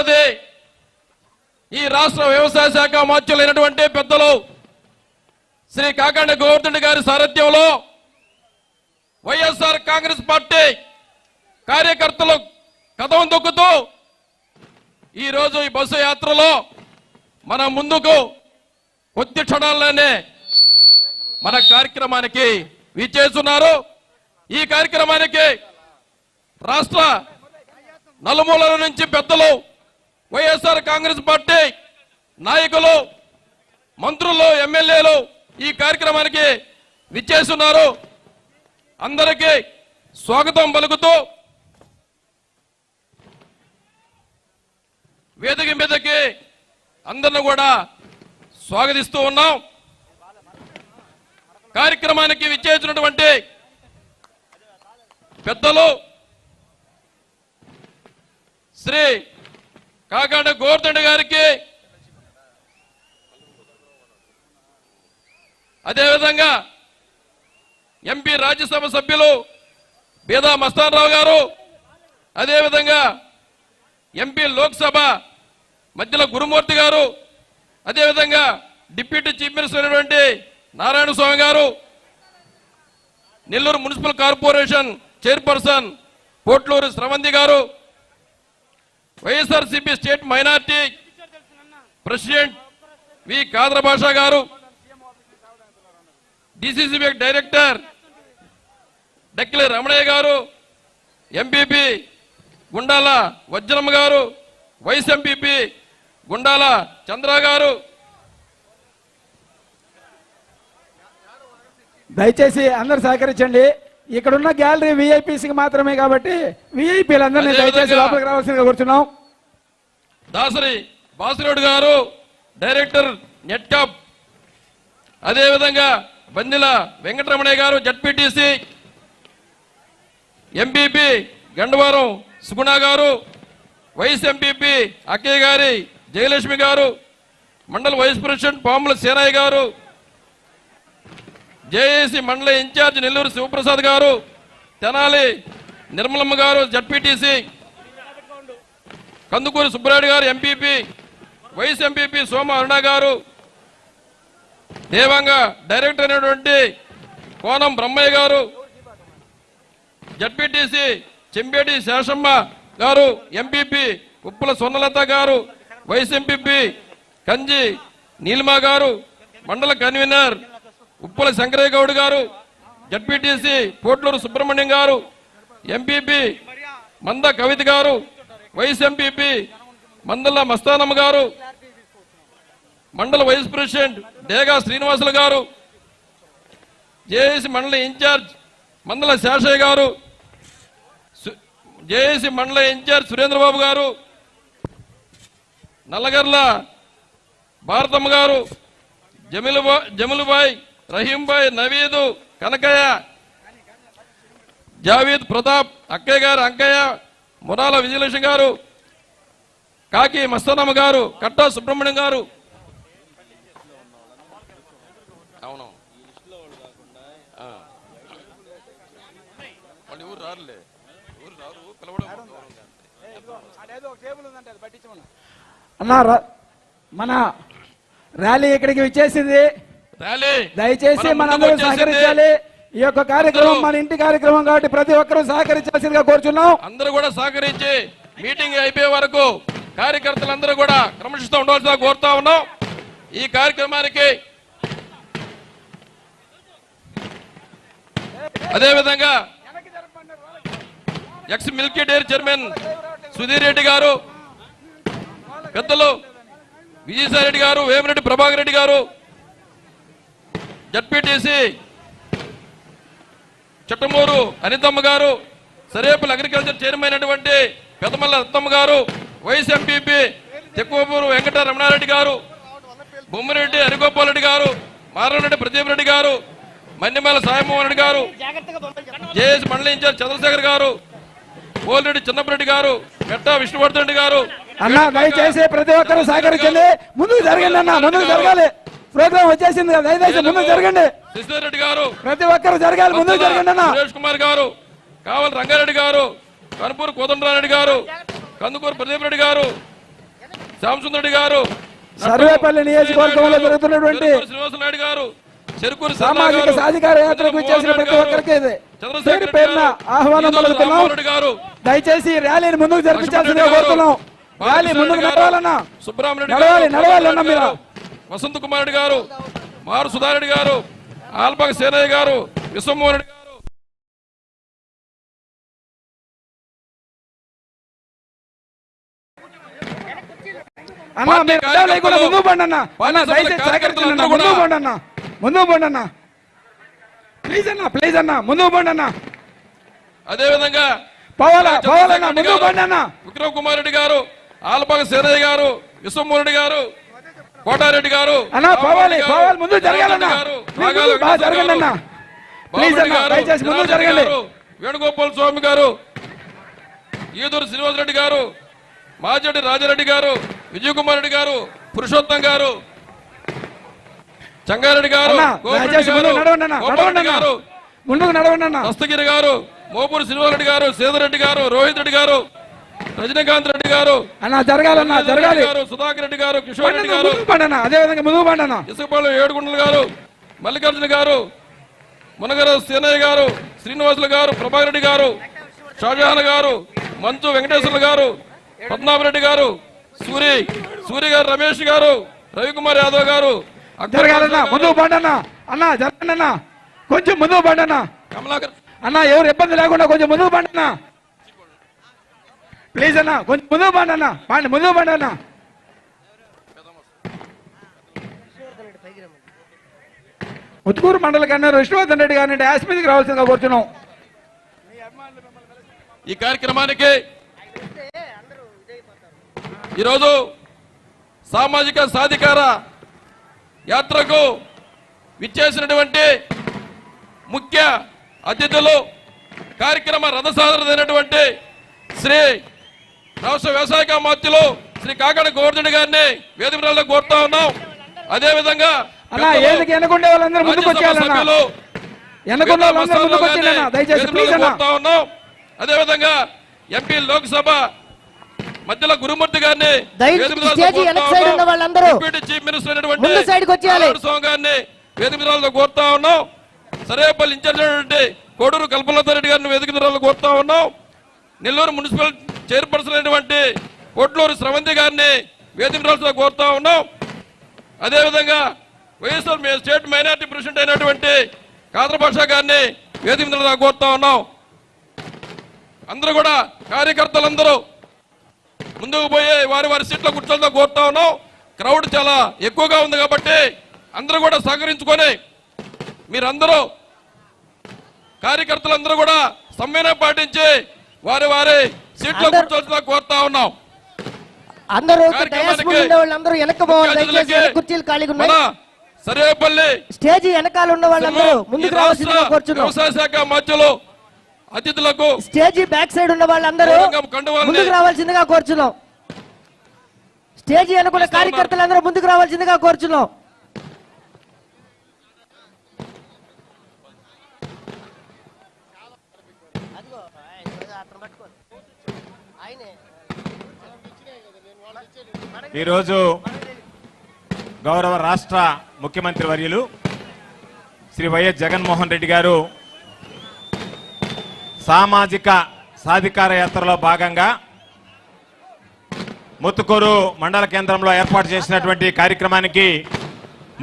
తదుపరిది ఈ రాష్ట్ర వ్యవసాయ శాఖ మంత్రులైనటువంటి పెద్దలు శ్రీ కాకాండ గోవర్ధన్ గారి సారథ్యంలో వైఎస్ఆర్ కాంగ్రెస్ పార్టీ కార్యకర్తలు కథం దొక్కుతూ ఈరోజు ఈ బస్సు యాత్రలో మన ముందుకు కొద్ది క్షణాల్లోనే మన కార్యక్రమానికి విచ్చేస్తున్నారు. ఈ కార్యక్రమానికి రాష్ట్ర నలుమూలల నుంచి పెద్దలు, వైఎస్ఆర్ కాంగ్రెస్ పార్టీ నాయకులు, మంత్రులు, ఎమ్మెల్యేలు ఈ కార్యక్రమానికి విచ్చేస్తున్నారు. అందరికీ స్వాగతం పలుకుతూ వేదిక మీదకి అందరిని కూడా స్వాగతిస్తూ ఉన్నాం. కార్యక్రమానికి విచ్చేసినటువంటి పెద్దలు శ్రీ కాకాండ గోవర్ధన్ గారికి, అదేవిధంగా ఎంపీ రాజ్యసభ సభ్యులు బేదా మస్తాన్ రావు గారు, అదేవిధంగా ఎంపీ లోక్సభ మధ్యలో గురుమూర్తి గారు, అదేవిధంగా డిప్యూటీ చీఫ్ మినిస్టర్ అయినటువంటి నారాయణ స్వామి గారు, Nellore municipal corporation chairperson Potluru Sravanthi గారు, YSRCP state minority president V Kadar Basha గారు, డిసిసి డైరెక్టర్ డక్కిలి రమణయ్య గారు, ఎంపీపీ గుండాల వజ్రమ్మ గారు, వైస్ ఎంపీపీ గుండాల చంద్ర గారు. దయచేసి అందరు సహకరించండి. ఇక్కడున్న గ్యాలరీ విఐపీసీకి మాత్రమే కాబట్టి విఐపీలందరినీ దయచేసి లోపలికి రావాల్సిందిగా కూర్చున్నాం. దాసరి బాసిరెడ్డి గారు, డైరెక్టర్ నెట్కాప్, అదేవిధంగా బందిల వెంకటరమణయ్య గారు, జడ్పీటీసీ, ఎంపీపీ గండవరం సుగుణ గారు, వైస్ ఎంపీపీ అక్కయ్య గారి జయలక్ష్మి గారు, మండల వైస్ ప్రెసిడెంట్ పాముల సేనాయ్ గారు, జేఏసీ మండల ఇన్ఛార్జ్ నెల్లూరు శివప్రసాద్ గారు, తెనాలి నిర్మలమ్మ గారు, జడ్పీటీసీ, కందుకూరు సుబ్బరాయుడు గారు ఎంపీపీ, వైస్ ఎంపీపీ సోమ అరుణ గారు, దేవంగా డైరెక్టర్ అయినటువంటి కోనం బ్రహ్మయ్య గారు, జడ్పీటీసీ చెంబేటి శేషమ్మ గారు, ఎంపీపీ ఉప్పుల స్వర్ణలత గారు, వైస్ ఎంపీపీ కంజి నీలిమా గారు, మండల కన్వీనర్ ఉప్పుల శంకరయ్య గౌడ్ గారు, జడ్పీటీసీ పోట్లూరు సుబ్రహ్మణ్యం గారు, ఎంపీపీ మంద కవిత గారు, వైస్ ఎంపీపీ మందల మస్తానమ్మ గారు, మండల వైస్ ప్రెసిడెంట్ డేగా శ్రీనివాసులు గారు, జేఏసీ మండల ఇన్ఛార్జ్ మందల శేషయ్య గారు, జేఏసీ మండల ఇన్ఛార్జ్ సురేంద్రబాబు గారు, నల్లగర్ల భారతమ్మ గారు, జమిలుబాయ్, రహీంబాయ్, నవీదు, కనకయ్య, జావీద్ ప్రతాప్, అక్కయ్య గారు అంకయ్య, మురాల విజయలక్ష్మి గారు, కాకి మస్తానమ్మ గారు, కట్టా సుబ్రహ్మణ్యం గారు. అవును ఊరు రారులే, ఊరు రారు, అన్నా మన ర్యాలీ ఇక్కడికి విచ్చేసింది. దయచేసి మనందరూ సహకరించాలి. ఈ యొక్క కార్యక్రమం మన ఇంటి కార్యక్రమం కాబట్టి ప్రతి ఒక్కరూ సహకరించాల్సిందిగా కోరుచున్నాం. అందరూ కూడా సహకరించి మీటింగ్ అయిపోయే వరకు కార్యకర్తలందరూ కూడా క్రమశిస్తూ ఉండవలసిందిగా కోరుతా ఉన్నాం. ఈ కార్యక్రమానికి అదేవిధంగా ex Milky Dairy chairman Sudheer Reddy గారు, పెద్దలు విజయసాయి రెడ్డి గారు, వేమిరెడ్డి ప్రభాకర్ రెడ్డి గారు, జడ్పీటీసీ చిట్టమూరు అనితమ్మ గారు, సరేపల్లి అగ్రికల్చర్ చైర్మన్ అయినటువంటి పెదమల్ల రత్నమ్మ గారు, వైస్ ఎంపీపీ తెక్కువపూరు వెంకట రమణారెడ్డి గారు, బొమ్మిరెడ్డి హరిగోపాల్ రెడ్డి గారు, మారవరెడ్డి ప్రదీప్ రెడ్డి గారు, మన్నిమేల సాయమోహన్ రెడ్డి గారు, జేఎస్ మండలి ఇన్ఛార్జ్ చంద్రశేఖర్ గారు, పోలిరెడ్డి చిన్నప్పరెడ్డి గారు, మెట్టా విష్ణువర్ధన్ రెడ్డి గారు. అన్న దయచేసి ప్రతి ఒక్కరూ సహకరించండి. ముందుకు జరగండి అన్న, ముందుకు జరగాలి. ప్రోగ్రామ్ వచ్చేసింది కదా, దయచేసి ముందుకు జరగండి. శశిధర్ గారు, ప్రతి ఒక్కరు జరగాలి, ముందుకు జరగండి అన్న. సురేష్ కుమార్ గారు, కావల్ రంగారెడ్డి గారు, కనుపూరు కోదండరారెడ్డి గారు, కందుకూరు ప్రదీప్ రెడ్డి గారు, శ్యామసుందర్ రెడ్డి గారు, సర్వేపల్లి నియోజకవర్గంలో జరుగుతున్నటువంటి శ్రీనివాసనాయుడు గారు, చెరుకూరు సామాజిక సాధికార యాత్రకు చేసిన ప్రతి ఒక్కరికి పేరు పేరున ఆహ్వానం పలుకుతున్నాం. దయచేసి ర్యాలీని ముందుకు జరిపించాల్సిందిగా కోరుతున్నాం. ర్యాలీ ముందుకు నడవాలన్నా, నడవాలన్నా మీరు. వసంత్ కుమార్ రెడ్డి గారు, మారు సుధారెడ్డి గారు, ఆల్పక సేనయ్య గారు, విశ్వమోహన్ రెడ్డి గారు. అన్నా మీరు ముందుకు పండి అన్న, దయచేసి సహకరించండి, ముందుకు పండి అన్న, ముందుకు పండి అన్న, ప్లీజ్ అన్న ముందుకు పండి అన్న. అదేవిధంగా పోవాలన్నా ముందుకు పండి అన్న. విక్రమ్ కుమార్ రెడ్డి గారు, ఆల్పక సేనయ్య గారు, విశ్వమోహన్ రెడ్డి గారు, కోటారెడ్డి గారు, అన్న పోవాలి ముందు జరగాలన్నా, జరగండి అన్న, ప్లీజ్ అన్న దయచేసి ముందు జరగండి. వేణుగోపాల్ స్వామి గారు, ఈదూరు శ్రీనివాసరెడ్డి గారు, మాజడి రాజారెడ్డి గారు, విజయ్ కుమార్ రెడ్డి గారు, పురుషోత్తం గారు, చంగారెడ్డి గారు, ముందుకు నడవండి అన్న, హస్తగిరి గారు, మోపూరి శ్రీనివాసరెడ్డి గారు, సేదరెడ్డి గారు, రోహిత్ రెడ్డి గారు, రజనీకాంత్ రెడ్డి గారు, అన్న జరగాలన్నా, జరగాలి. సుధాకర్ రెడ్డి గారు, కిషోర్ రెడ్డి గారు, అదే విధంగా ముందుకు పండి. ఇసుకపాలెం ఏడుగుండలు గారు, మల్లికార్జున గారు, మునగర సేనయ్య గారు, శ్రీనివాసులు గారు, ప్రభాకర్ రెడ్డి గారు, షాజహాన్ గారు, మంచు వెంకటేశ్వర్లు గారు, పద్మనాభరెడ్డి గారు, సూరి గారు, రమేష్ గారు, రవికుమార్ యాదవ్ గారు. ముందుకు పండి అన్న, జరగండి అన్న, కొంచెం ముందుకు పండి అన్న. కమలాకర్ అన్న ఎవరు ఇబ్బంది లేకుండా కొంచెం ముందుకు పండి అన్న, ప్లీజ్ అన్న, కొంచెం ముందుకు పండి అన్న, ముందుకు పండి అన్న. ముత్తుకూరు మండల కన్నారు విష్ణువర్ధన్ రెడ్డి గారిని డాష్ మీదకి రావాల్సిందిగా కోరుతున్నాం. ఈ కార్యక్రమానికి ఈరోజు సామాజిక సాధికార యాత్రకు విచ్చేసినటువంటి ముఖ్య అతిథులు, కార్యక్రమ రథసారథైనటువంటి శ్రీ రాష్ట్ర వ్యవసాయ మంత్రులు శ్రీ కాకడ గోవర్ధన్ గారిని వేదికలో కోరుతా ఉన్నాం. అదేవిధంగా అదేవిధంగా ఎంపీ లోక్సభ మధ్యలో గురుమూర్తి గారిని, చీఫ్ మినిస్టర్ గారిని వేదికలో కోరుతా ఉన్నాం. సరేపల్లి ఇన్ఛార్జ్ కోడూరు కల్పలతారెడ్డి గారిని వేదికలో కోరుతా ఉన్నాం. నెల్లూరు మున్సిపల్ చైర్పర్సన్ అయినటువంటి పొట్లూరు స్రవంతి గారిని వేదికలో కోరుతా ఉన్నాం. అదేవిధంగా వైఎస్ఆర్ స్టేట్ మైనార్టీ ప్రెసిడెంట్ అయినటువంటి కాదర్ భాషా గారిని వేదిక మీద కోరుతా ఉన్నాం. అందరూ కూడా కార్యకర్తలందరూ ముందుకు పోయి వారి వారి సీట్ల కూర్చోలతో కోరుతా ఉన్నాం. క్రౌడ్ చాలా ఎక్కువగా ఉంది కాబట్టి అందరూ కూడా సహకరించుకొని మీరందరూ కార్యకర్తలందరూ కూడా సమన్వయం పాటించి వారి వారి సీట్ల కూర్చోలతో కోరుతా ఉన్నాం. సర్వేపల్లి స్టేజ్ వెనకాల ఉన్న వాళ్ళందరూ ముందుకు రావాల్సిందిగా కోరుచున్నాం. వ్యవసాయ శాఖ మధ్యలో అతిథులకు స్టేజ్ బ్యాక్ సైడ్ ఉన్న వాళ్ళందరూ ముందుకు రావాల్సిందిగా కోరుచున్నాం. స్టేజ్ వెనుకున్న కార్యకర్తలందరూ ముందుకు రావాల్సిందిగా కోరుచున్నాం. ఈరోజు గౌరవ రాష్ట్ర ముఖ్యమంత్రి వర్యులు శ్రీ వైఎస్ జగన్మోహన్ రెడ్డి గారు సామాజిక సాధికార యాత్రలో భాగంగా ముత్తుకూరు మండల కేంద్రంలో ఏర్పాటు చేసినటువంటి కార్యక్రమానికి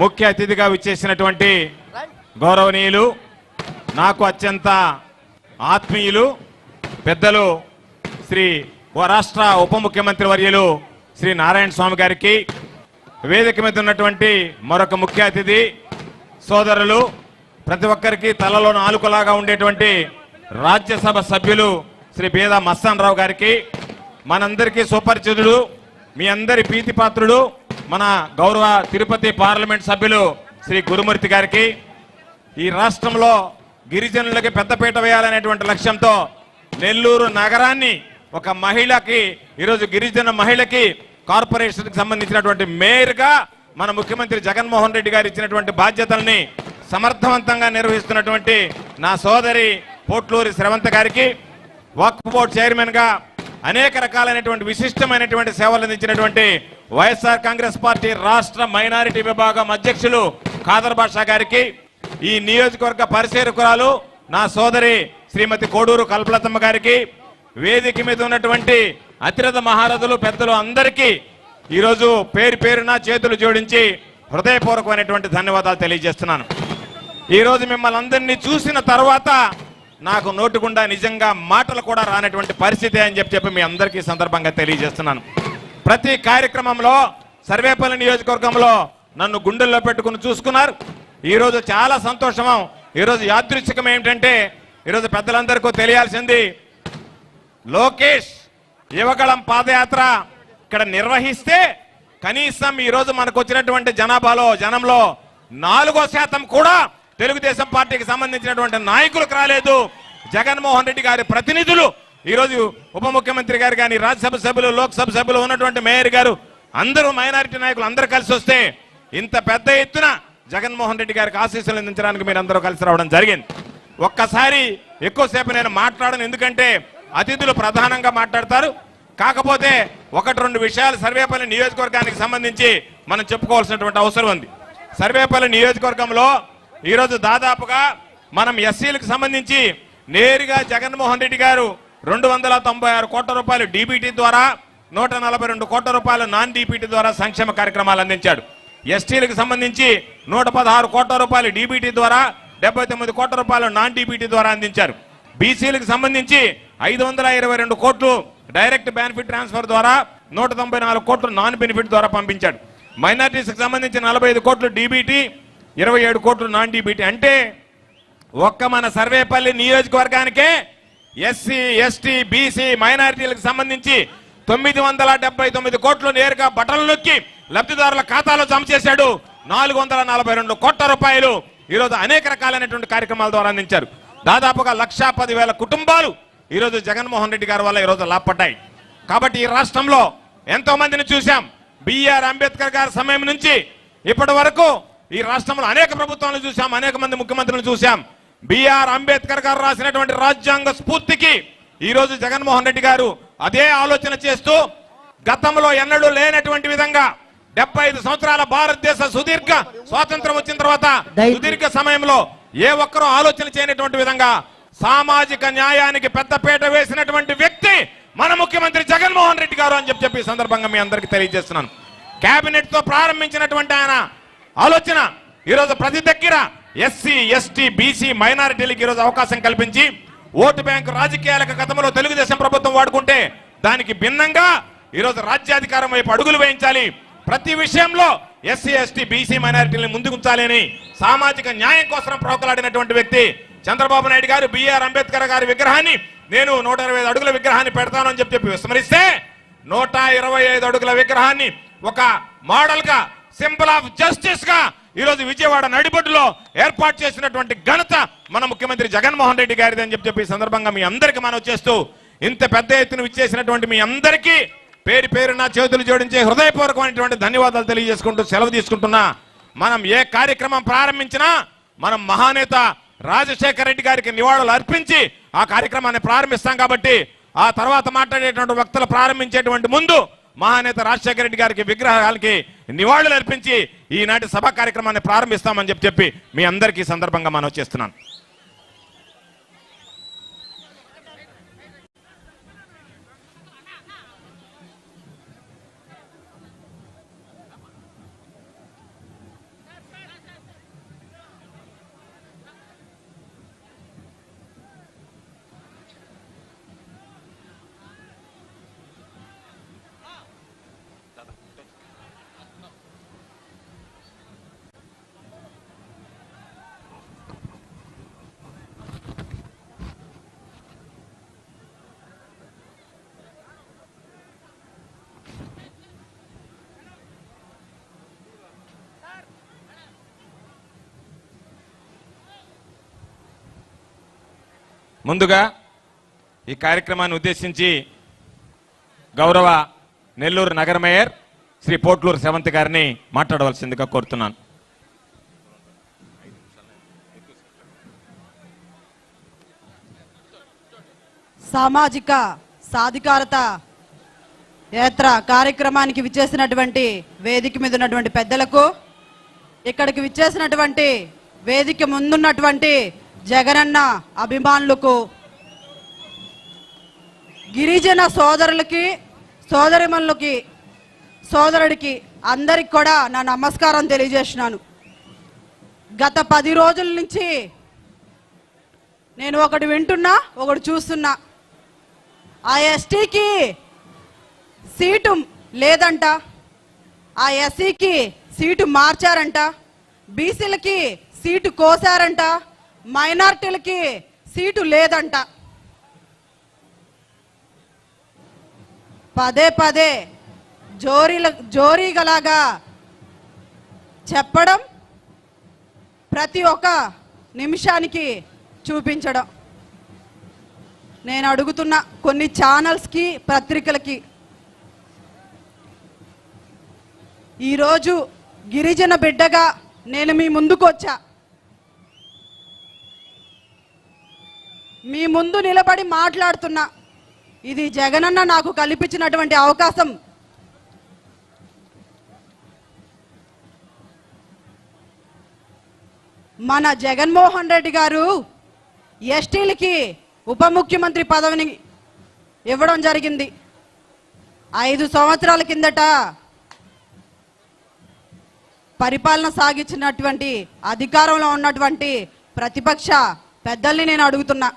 ముఖ్య అతిథిగా విచ్చేసినటువంటి గౌరవనీయులు, నాకు అత్యంత ఆత్మీయులు పెద్దలు శ్రీ రాష్ట్ర ఉప ముఖ్యమంత్రి వర్యులు శ్రీ నారాయణ స్వామి గారికి, వేదిక మీద ఉన్నటువంటి మరొక ముఖ్య అతిథి సోదరులు, ప్రతి ఒక్కరికి తలలో నాలుకలాగా ఉండేటువంటి రాజ్యసభ సభ్యులు శ్రీ బేదా మస్తాన్ రావు గారికి, మనందరికీ సుపరిచితుడు, మీ అందరి ప్రీతిపాత్రుడు మన గౌరవ తిరుపతి పార్లమెంట్ సభ్యులు శ్రీ గురుమూర్తి గారికి, ఈ రాష్ట్రంలో గిరిజనులకి పెద్దపీట వేయాలనేటువంటి లక్ష్యంతో నెల్లూరు నగరాన్ని ఒక మహిళకి, ఈరోజు గిరిజన మహిళకి కార్పొరేషన్కి సంబంధించినటువంటి మేయర్గా మన ముఖ్యమంత్రి జగన్మోహన్ రెడ్డి గారు ఇచ్చినటువంటి బాధ్యతల్ని సమర్థవంతంగా నిర్వహిస్తున్నటువంటి నా సోదరి పోట్లూరి శ్రవంత గారికి, వక్ఫ్ బోర్డు చైర్మన్ గా అనేక రకాలైనటువంటి విశిష్టమైనటువంటి సేవలు అందించినటువంటి వైఎస్ఆర్ కాంగ్రెస్ పార్టీ రాష్ట్ర మైనారిటీ విభాగం అధ్యక్షులు ఖాదర్ బాషా గారికి, ఈ నియోజకవర్గ పరిశీలకురాలు నా సోదరి శ్రీమతి కోడూరు కల్పలతమ్మ గారికి, వేదిక మీద ఉన్నటువంటి అతిరథ మహారథులు పెద్దలు అందరికీ ఈరోజు పేరు పేరున చేతులు జోడించి హృదయపూర్వకమైనటువంటి ధన్యవాదాలు తెలియజేస్తున్నాను. ఈరోజు మిమ్మల్ని అందరినీ చూసిన తర్వాత నాకు నోటుగుండా నిజంగా మాటలు కూడా రానటువంటి పరిస్థితి అని చెప్పి మీ అందరికీ సందర్భంగా తెలియజేస్తున్నాను. ప్రతి కార్యక్రమంలో సర్వేపల్లి నియోజకవర్గంలో నన్ను గుండెల్లో పెట్టుకుని చూసుకున్నారు. ఈరోజు చాలా సంతోషం. ఈరోజు యాదృచ్ఛికం ఏమిటంటే, ఈరోజు పెద్దలందరికీ తెలియాల్సింది, లోకేష్ యువగళం పాదయాత్ర ఇక్కడ నిర్వహిస్తే కనీసం ఈరోజు మనకు వచ్చినటువంటి జనంలో 4% కూడా తెలుగుదేశం పార్టీకి సంబంధించినటువంటి నాయకులకు రాలేదు. జగన్మోహన్ రెడ్డి గారి ప్రతినిధులు ఈరోజు ఉప ముఖ్యమంత్రి గారు కానీ, రాజ్యసభ సభ్యులు, లోక్సభ సభ్యులు ఉన్నటువంటి మేయర్ గారు అందరూ మైనారిటీ నాయకులు అందరూ కలిసి వస్తే ఇంత పెద్ద ఎత్తున జగన్మోహన్ రెడ్డి గారికి ఆశీస్సులు అందించడానికి మీరు అందరూ కలిసి రావడం జరిగింది. ఒక్కసారి ఎక్కువసేపు నేను మాట్లాడను, ఎందుకంటే అతిథులు ప్రధానంగా మాట్లాడతారు. కాకపోతే 1-2 విషయాలు సర్వేపల్లి నియోజకవర్గానికి సంబంధించి మనం చెప్పుకోవాల్సినటువంటి అవసరం ఉంది. సర్వేపల్లి నియోజకవర్గంలో ఈరోజు దాదాపుగా మనం ఎస్సీలకు సంబంధించి నేరుగా జగన్మోహన్ రెడ్డి గారు 296 కోట్ల రూపాయలు డీబీటీ ద్వారా, 142 కోట్ల రూపాయలు నాన్ డీబీటీ ద్వారా సంక్షేమ కార్యక్రమాలు అందించాడు. ఎస్టీలకు సంబంధించి 116 కోట్ల రూపాయలు డీబీటీ ద్వారా, 79 కోట్ల రూపాయలు నాన్ డీబీటీ ద్వారా అందించారు. బీసీలకు సంబంధించి 522 కోట్లు డైరెక్ట్ బెనిఫిట్ ట్రాన్స్ఫర్ ద్వారా, 194 కోట్లు నాన్ బెనిఫిట్ ద్వారా పంపించాడు. మైనార్టీస్కి సంబంధించి 45 కోట్లు డీబీటీ, 27 కోట్లు నాన్ డీబీటీ. అంటే ఒక్క మన సర్వేపల్లి నియోజకవర్గానికే ఎస్సీ, ఎస్టీ, బీసీ మైనారిటీలకు సంబంధించి 979 కోట్లు నేరుగా బటన్లు నొక్కి లబ్ధిదారుల ఖాతాలో జమ చేశాడు. 442 కోట్ల రూపాయలు ఈరోజు అనేక రకాలైనటువంటి కార్యక్రమాల ద్వారా అందించారు. దాదాపుగా 1,10,000 కుటుంబాలు ఈరోజు జగన్మోహన్ రెడ్డి గారి వల్ల ఈరోజు లాభపడ్డాయి. కాబట్టి ఈ రాష్ట్రంలో ఎంతో మందిని చూశాం. బిఆర్ అంబేద్కర్ గారి సమయం నుంచి ఇప్పటి వరకు ఈ రాష్ట్రంలో అనేక ప్రభుత్వాలను చూశాం, అనేక మంది ముఖ్యమంత్రులను చూశాం. బిఆర్ అంబేద్కర్ గారు రాసినటువంటి రాజ్యాంగ స్ఫూర్తికి ఈరోజు జగన్మోహన్ రెడ్డి గారు అదే ఆలోచన చేస్తూ గతంలో ఎన్నడూ లేనటువంటి విధంగా 75 సంవత్సరాల భారతదేశ సుదీర్ఘ స్వాతంత్రం వచ్చిన తర్వాత సుదీర్ఘ సమయంలో ఏ ఒక్కరూ ఆలోచన చేయనటువంటి విధంగా సామాజిక న్యాయానికి పెద్దపీట వేసినటువంటి వ్యక్తి మన ముఖ్యమంత్రి జగన్మోహన్ రెడ్డి గారు అని చెప్పి సందర్భంగా మీ అందరికీ తెలియజేస్తున్నాను. కేబినెట్ తో ప్రారంభించినటువంటి ఆయన ఆలోచన ఈరోజు ప్రతి దగ్గర ఎస్సీ, ఎస్టీ, బీసీ మైనారిటీలకు ఈరోజు అవకాశం కల్పించి ఓటు బ్యాంకు రాజకీయాలకు గతంలో తెలుగుదేశం ప్రభుత్వం వాడుకుంటే దానికి భిన్నంగా ఈరోజు రాజ్యాధికారం వైపు అడుగులు వేయించాలి, ప్రతి విషయంలో ఎస్సీ, ఎస్టీ, బీసీ మైనారిటీలను ముందుకు ఉంచాలి అని సామాజిక న్యాయం కోసం ప్రోకలాడినటువంటి వ్యక్తి చంద్రబాబు నాయుడు గారు బిఆర్ అంబేద్కర్ గారి విగ్రహాన్ని నేను 125 అడుగుల విగ్రహాన్ని పెడతానని చెప్పి విస్మరిస్తే 125 అడుగుల విగ్రహాన్ని ఒక మోడల్ గా, సింబల్ ఆఫ్ జస్టిస్ గా ఈరోజు విజయవాడ నడిబొడ్డులో ఏర్పాటు చేసినటువంటి ఘనత మన ముఖ్యమంత్రి జగన్మోహన్ రెడ్డి గారిది అని చెప్పి సందర్భంగా మీ అందరికీ మనం చేస్తూ ఇంత పెద్ద ఎత్తున విచ్చేసినటువంటి మీ అందరికీ పేరు పేరున చేతులు జోడించే హృదయపూర్వకమైనటువంటి ధన్యవాదాలు తెలియజేసుకుంటూ సెలవు తీసుకుంటున్నా. మనం ఏ కార్యక్రమం ప్రారంభించినా మనం మహానేత రాజశేఖర రెడ్డి గారికి నివాళులు అర్పించి ఆ కార్యక్రమాన్ని ప్రారంభిస్తాం. కాబట్టి ఆ తర్వాత మాట్లాడేటువంటి వక్తలు ప్రారంభించేటువంటి ముందు మహానేత రాజశేఖర రెడ్డి గారికి విగ్రహాలకి నివాళులు అర్పించి ఈనాటి సభ కార్యక్రమాన్ని ప్రారంభిస్తామని చెప్పి మీ అందరికీ సందర్భంగా మనం చేస్తున్నాను. ముందుగా ఈ కార్యక్రమాన్ని ఉద్దేశించి గౌరవ నెల్లూరు నగర మేయర్ శ్రీ పోట్లూరు సెవంత్ గారిని మాట్లాడవలసిందిగా కోరుతున్నాను. సామాజిక సాధికారత యాత్ర కార్యక్రమానికి విచ్చేసినటువంటి వేదిక మీద ఉన్నటువంటి పెద్దలకు, ఇక్కడికి విచ్చేసినటువంటి వేదిక ముందున్నటువంటి జగనన్న అభిమానులకు, గిరిజన సోదరులకి, సోదరిమణులకి, సోదరుడికి అందరికి కూడా నా నమస్కారం తెలియజేస్తున్నాను. గత 10 రోజుల నుంచి నేను ఒకటి వింటున్నా, ఒకటి చూస్తున్నా. ఆ ఎస్టీకి సీటు లేదంట, ఆ ఎస్సీకి సీటు మార్చారంట, బీసీలకి సీటు కోసారంట, మైనారిటీలకి సీటు లేదంట. పదే పదే జోరీగలాగా చెప్పడం, ప్రతి ఒక్క నిమిషానికి చూపించడం. నేను అడుగుతున్న కొన్ని ఛానల్స్కి, పత్రికలకి, ఈరోజు గిరిజన బిడ్డగా నేను మీ ముందుకు వచ్చా. మీ ముందు నిలబడి మాట్లాడుతున్నా. ఇది జగనన్న నాకు కల్పించినటువంటి అవకాశం. మన జగన్మోహన్ రెడ్డి గారు ఎస్టీలకి ఉప ముఖ్యమంత్రి పదవిని ఇవ్వడం జరిగింది. 5 సంవత్సరాల కిందట పరిపాలన సాగించినటువంటి, అధికారంలో ఉన్నటువంటి ప్రతిపక్ష పెద్దల్ని నేను అడుగుతున్నా,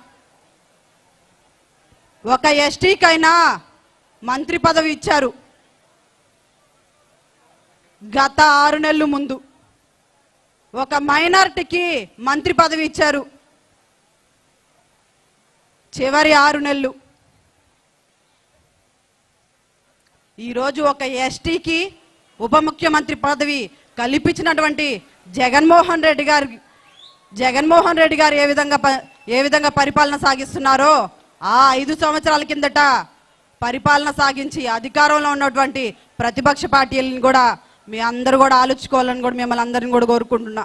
ఒక ఎస్టీకైనా మంత్రి పదవి ఇచ్చారు గత 6 నెలల ముందు. ఒక మైనారిటీకి మంత్రి పదవి ఇచ్చారు చివరి 6 నెలలు. ఈరోజు ఒక ఎస్టీకి ఉప ముఖ్యమంత్రి పదవి కల్పించినటువంటి జగన్మోహన్ రెడ్డి గారు ఏ విధంగా పరిపాలన సాగిస్తున్నారో, ఆ 5 సంవత్సరాల కిందట పరిపాలన సాగించి అధికారంలో ఉన్నటువంటి ప్రతిపక్ష పార్టీలను కూడా మీ అందరూ కూడా ఆలోచించుకోవాలని కూడా మిమ్మల్ని అందరిని కూడా కోరుకుంటున్నా.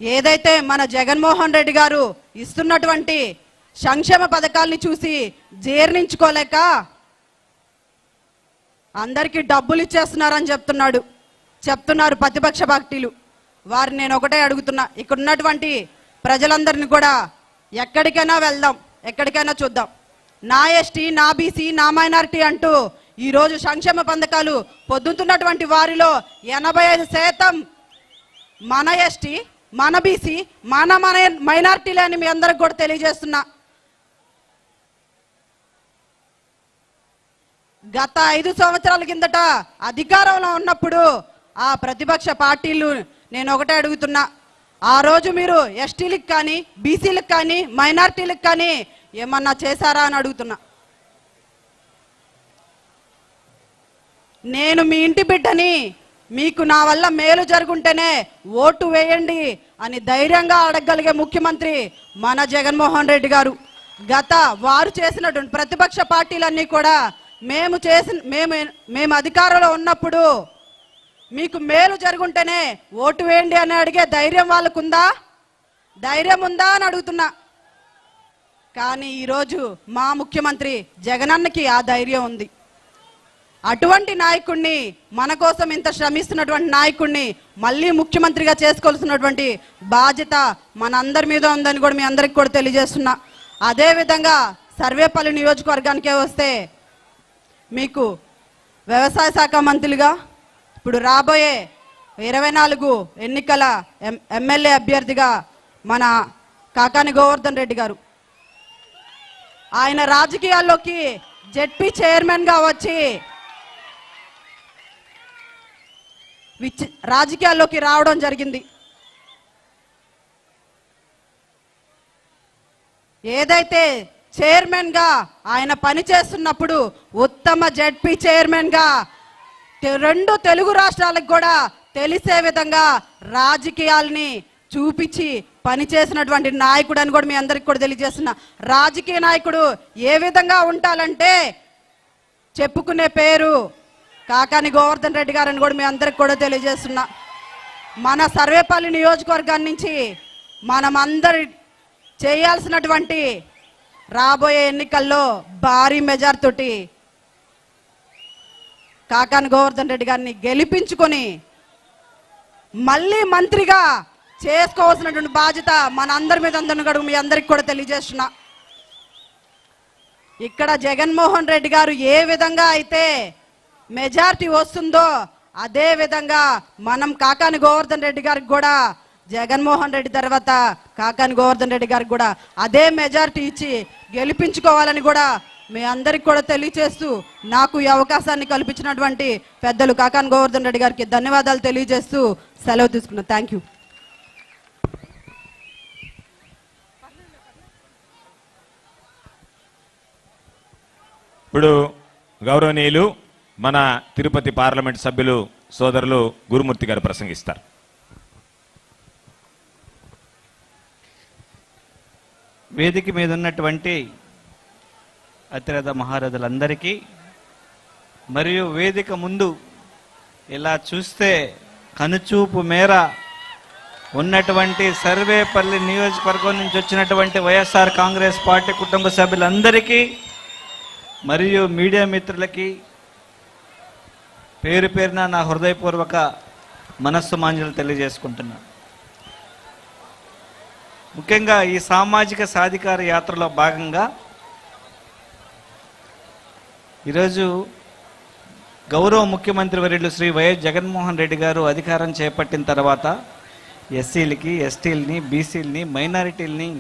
ఏదైతే మన జగన్మోహన్ రెడ్డి గారు ఇస్తున్నటువంటి సంక్షేమ పథకాల్ని చూసి జీర్ణించుకోలేక అందరికీ డబ్బులు ఇచ్చేస్తున్నారని చెప్తున్నారు ప్రతిపక్ష పార్టీలు. వారిని నేను ఒకటే అడుగుతున్నా, ఇక్కడ ఉన్నటువంటి ప్రజలందరినీ కూడా ఎక్కడికైనా వెళ్దాం, ఎక్కడికైనా చూద్దాం. నా ఎస్టీ, నా బీసీ, నా మైనారిటీ అంటూ ఈరోజు సంక్షేమ పథకాలు పొందుతున్నటువంటి వారిలో 85% మన ఎస్టీ, మన బీసీ, మన మైనారిటీలే అని మీ అందరికి కూడా తెలియజేస్తున్నా. గత 5 సంవత్సరాల కిందట అధికారంలో ఉన్నప్పుడు ఆ ప్రతిపక్ష పార్టీలు నేను ఒకటే అడుగుతున్నా, ఆ రోజు మీరు ఎస్టీలకు కానీ, బీసీలకు కానీ, మైనారిటీలకు కానీ ఏమన్నా చేశారా అని అడుగుతున్నా. నేను మీ ఇంటి బిడ్డని, మీకు నా వల్ల మేలు జరుగుంటేనే ఓటు వేయండి అని ధైర్యంగా అడగగలిగే ముఖ్యమంత్రి మన జగన్మోహన్ రెడ్డి గారు. వారు చేసినటువంటి ప్రతిపక్ష పార్టీలన్నీ కూడా మేము అధికారంలో ఉన్నప్పుడు మీకు మేలు జరుగుంటేనే ఓటు వేయండి అని అడిగే ధైర్యం వాళ్ళకుందా? ధైర్యం ఉందా అని అడుగుతున్నా. కానీ ఈరోజు మా ముఖ్యమంత్రి జగనన్నకి ఆ ధైర్యం ఉంది. అటువంటి నాయకుడిని, మన కోసం ఇంత శ్రమిస్తున్నటువంటి నాయకుడిని మళ్ళీ ముఖ్యమంత్రిగా చేసుకోవాల్సినటువంటి బాధ్యత మనందరి మీద ఉందని కూడా మీ అందరికి కూడా తెలియజేస్తున్నా. అదేవిధంగా సర్వేపల్లి నియోజకవర్గానికే వస్తే, మీకు వ్యవసాయ శాఖ మంత్రిగా ఇప్పుడు రాబోయే 24 ఎన్నికల ఎమ్మెల్యే అభ్యర్థిగా మన కాకాని గోవర్ధన్ రెడ్డి గారు, ఆయన రాజకీయాల్లోకి జెడ్పీ చైర్మన్గా వచ్చి రాజకీయాల్లోకి రావడం జరిగింది. ఏదైతే చైర్మన్గా ఆయన పనిచేస్తున్నప్పుడు ఉత్తమ జెడ్పీ చైర్మన్గా 2 తెలుగు రాష్ట్రాలకు కూడా తెలిసే విధంగా రాజకీయాల్ని చూపించి పనిచేసినటువంటి నాయకుడు అని కూడా మీ అందరికి కూడా తెలియజేస్తున్నా. రాజకీయ నాయకుడు ఏ విధంగా ఉండాలంటే చెప్పుకునే పేరు కాకాని గోవర్ధన్ రెడ్డి గారు అని కూడా మీ అందరికి కూడా తెలియజేస్తున్నా. మన సర్వేపల్లి నియోజకవర్గాన్ని నుంచి మనం అందరి చేయాల్సినటువంటి రాబోయే ఎన్నికల్లో భారీ మెజార్ తోటి కాకాని గోవర్ధన్ రెడ్డి గారిని గెలిపించుకొని మళ్ళీ మంత్రిగా చేసుకోవాల్సినటువంటి బాధ్యత మన అందరి మీద అందరిని మీ అందరికి కూడా తెలియజేస్తున్నా. ఇక్కడ జగన్మోహన్ రెడ్డి గారు ఏ విధంగా అయితే మెజారిటీ వస్తుందో అదే విధంగా మనం కాకాని గోవర్ధన్ రెడ్డి గారికి కూడా జగన్మోహన్ రెడ్డి తర్వాత కాకాని గోవర్ధన్ రెడ్డి గారికి కూడా అదే మెజారిటీ ఇచ్చి గెలిపించుకోవాలని కూడా మీ అందరికి కూడా తెలియజేస్తూ నాకు ఈ అవకాశాన్ని కల్పించినటువంటి పెద్దలు కాకాని గోవర్ధన్ రెడ్డి గారికి ధన్యవాదాలు తెలియజేస్తూ సెలవు తీసుకున్నా. Thank you. ఇప్పుడు గౌరవనీయులు మన తిరుపతి పార్లమెంట్ సభ్యులు సోదరులు గురుమూర్తి గారు ప్రసంగిస్తారు. వేదిక మీద ఉన్నటువంటి అతిరథ మహారథులందరికీ మరియు వేదిక ముందు ఇలా చూస్తే కనుచూపు మేర ఉన్నటువంటి సర్వేపల్లి నియోజకవర్గం నుంచి వచ్చినటువంటి వైఎస్ఆర్ కాంగ్రెస్ పార్టీ కుటుంబ సభ్యులందరికీ మరియు మీడియా మిత్రులకి పేరు పేరున నా హృదయపూర్వక మనస్సు మాంజలు తెలియజేసుకుంటున్నాను. ముఖ్యంగా ఈ సామాజిక సాధికార యాత్రలో భాగంగా ఈరోజు గౌరవ ముఖ్యమంత్రి వర్యులు శ్రీ వైఎస్ జగన్మోహన్ రెడ్డి గారు అధికారం చేపట్టిన తర్వాత ఎస్సీలకి, ఎస్టీలని, బీసీలని, మైనారిటీలని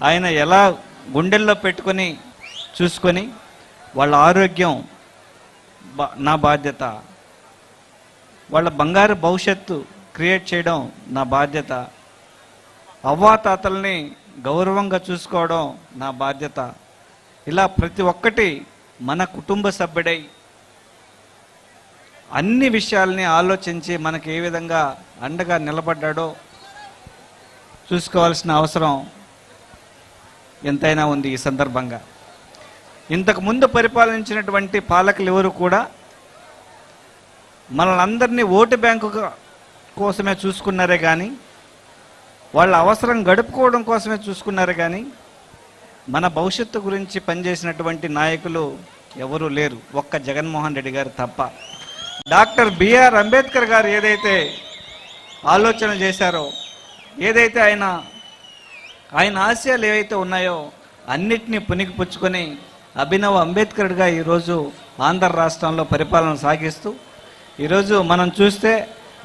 ఆయన ఎలా గుండెల్లో పెట్టుకొని చూసుకొని వాళ్ళ ఆరోగ్యం నా బాధ్యత, వాళ్ళ బంగారు భవిష్యత్తు క్రియేట్ చేయడం నా బాధ్యత, అవ్వాతాతల్ని గౌరవంగా చూసుకోవడం నా బాధ్యత, ఇలా ప్రతి ఒక్కటి మన కుటుంబ సభ్యుడై అన్ని విషయాల్ని ఆలోచించి మనకి ఏ విధంగా అండగా నిలబడ్డాడో చూసుకోవాల్సిన అవసరం ఎంతైనా ఉంది. ఈ సందర్భంగా ఇంతకు ముందు పరిపాలించినటువంటి పాలకులు ఎవరు కూడా మనల్ని అందరినీ ఓటు బ్యాంకు కోసమే చూసుకున్నారే కానీ, వాళ్ళ అవసరం గడుపుకోవడం కోసమే చూసుకున్నారే కానీ మన భవిష్యత్తు గురించి పనిచేసినటువంటి నాయకులు ఎవరూ లేరు, ఒక్క జగన్మోహన్ రెడ్డి గారు తప్ప. డాక్టర్ బిఆర్ అంబేద్కర్ గారు ఏదైతే ఆలోచన చేశారో, ఏదైతే ఆయన ఆశయాలు ఏవైతే ఉన్నాయో అన్నిటినీ పుణికిపుచ్చుకొని అభినవ్ అంబేద్కర్గా ఈరోజు ఆంధ్ర రాష్ట్రంలో పరిపాలన సాగిస్తూ ఈరోజు మనం చూస్తే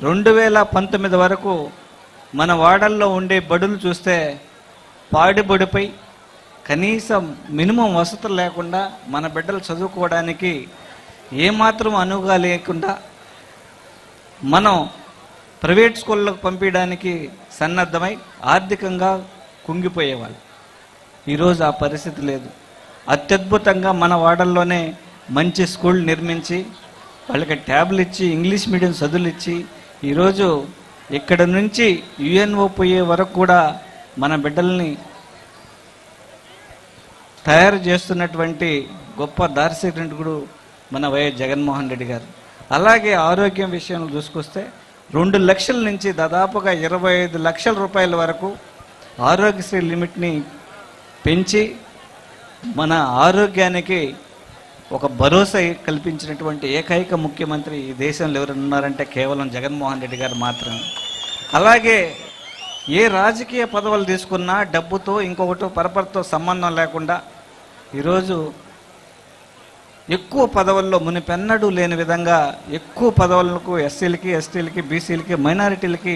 2019 వరకు మన వాడల్లో ఉండే బడులు చూస్తే పాడిబడిపై కనీసం మినిమం వసతులు లేకుండా మన బిడ్డలు చదువుకోవడానికి ఏమాత్రం అనువుగా లేకుండా మనం ప్రైవేట్ స్కూళ్ళకు పంపించడానికి సన్నద్ధమై ఆర్థికంగా కుంగిపోయేవాళ్ళు. ఈరోజు ఆ పరిస్థితి లేదు. అత్యద్భుతంగా మన వాడల్లోనే మంచి స్కూల్ నిర్మించి వాళ్ళకి ట్యాబ్లు ఇచ్చి ఇంగ్లీష్ మీడియం చదువులు ఇచ్చి ఈరోజు ఇక్కడ నుంచి యుఎన్ఓ పోయే వరకు కూడా మన బిడ్డల్ని తయారు చేస్తున్నటువంటి గొప్ప దార్శనికుడు మన వైఎస్ జగన్మోహన్ రెడ్డి గారు. అలాగే ఆరోగ్యం విషయంలో చూసుకొస్తే 2 లక్షల నుంచి దాదాపుగా 25 లక్షల రూపాయల వరకు ఆరోగ్యశ్రీ లిమిట్ని పెంచి మన ఆరోగ్యానికి ఒక భరోసా కల్పించినటువంటి ఏకైక ముఖ్యమంత్రి ఈ దేశంలో ఎవరు ఉన్నారంటే కేవలం జగన్మోహన్ రెడ్డి గారు మాత్రమే. అలాగే ఏ రాజకీయ పదవులు తీసుకున్నా డబ్బుతో ఇంకొకటి పరపరతో సంబంధం లేకుండా ఈరోజు ఎక్కువ పదవుల్లో మునిపెన్నడూ లేని విధంగా ఎక్కువ పదవులకు ఎస్సీలకి, ఎస్టీలకి, బీసీలకి, మైనారిటీలకి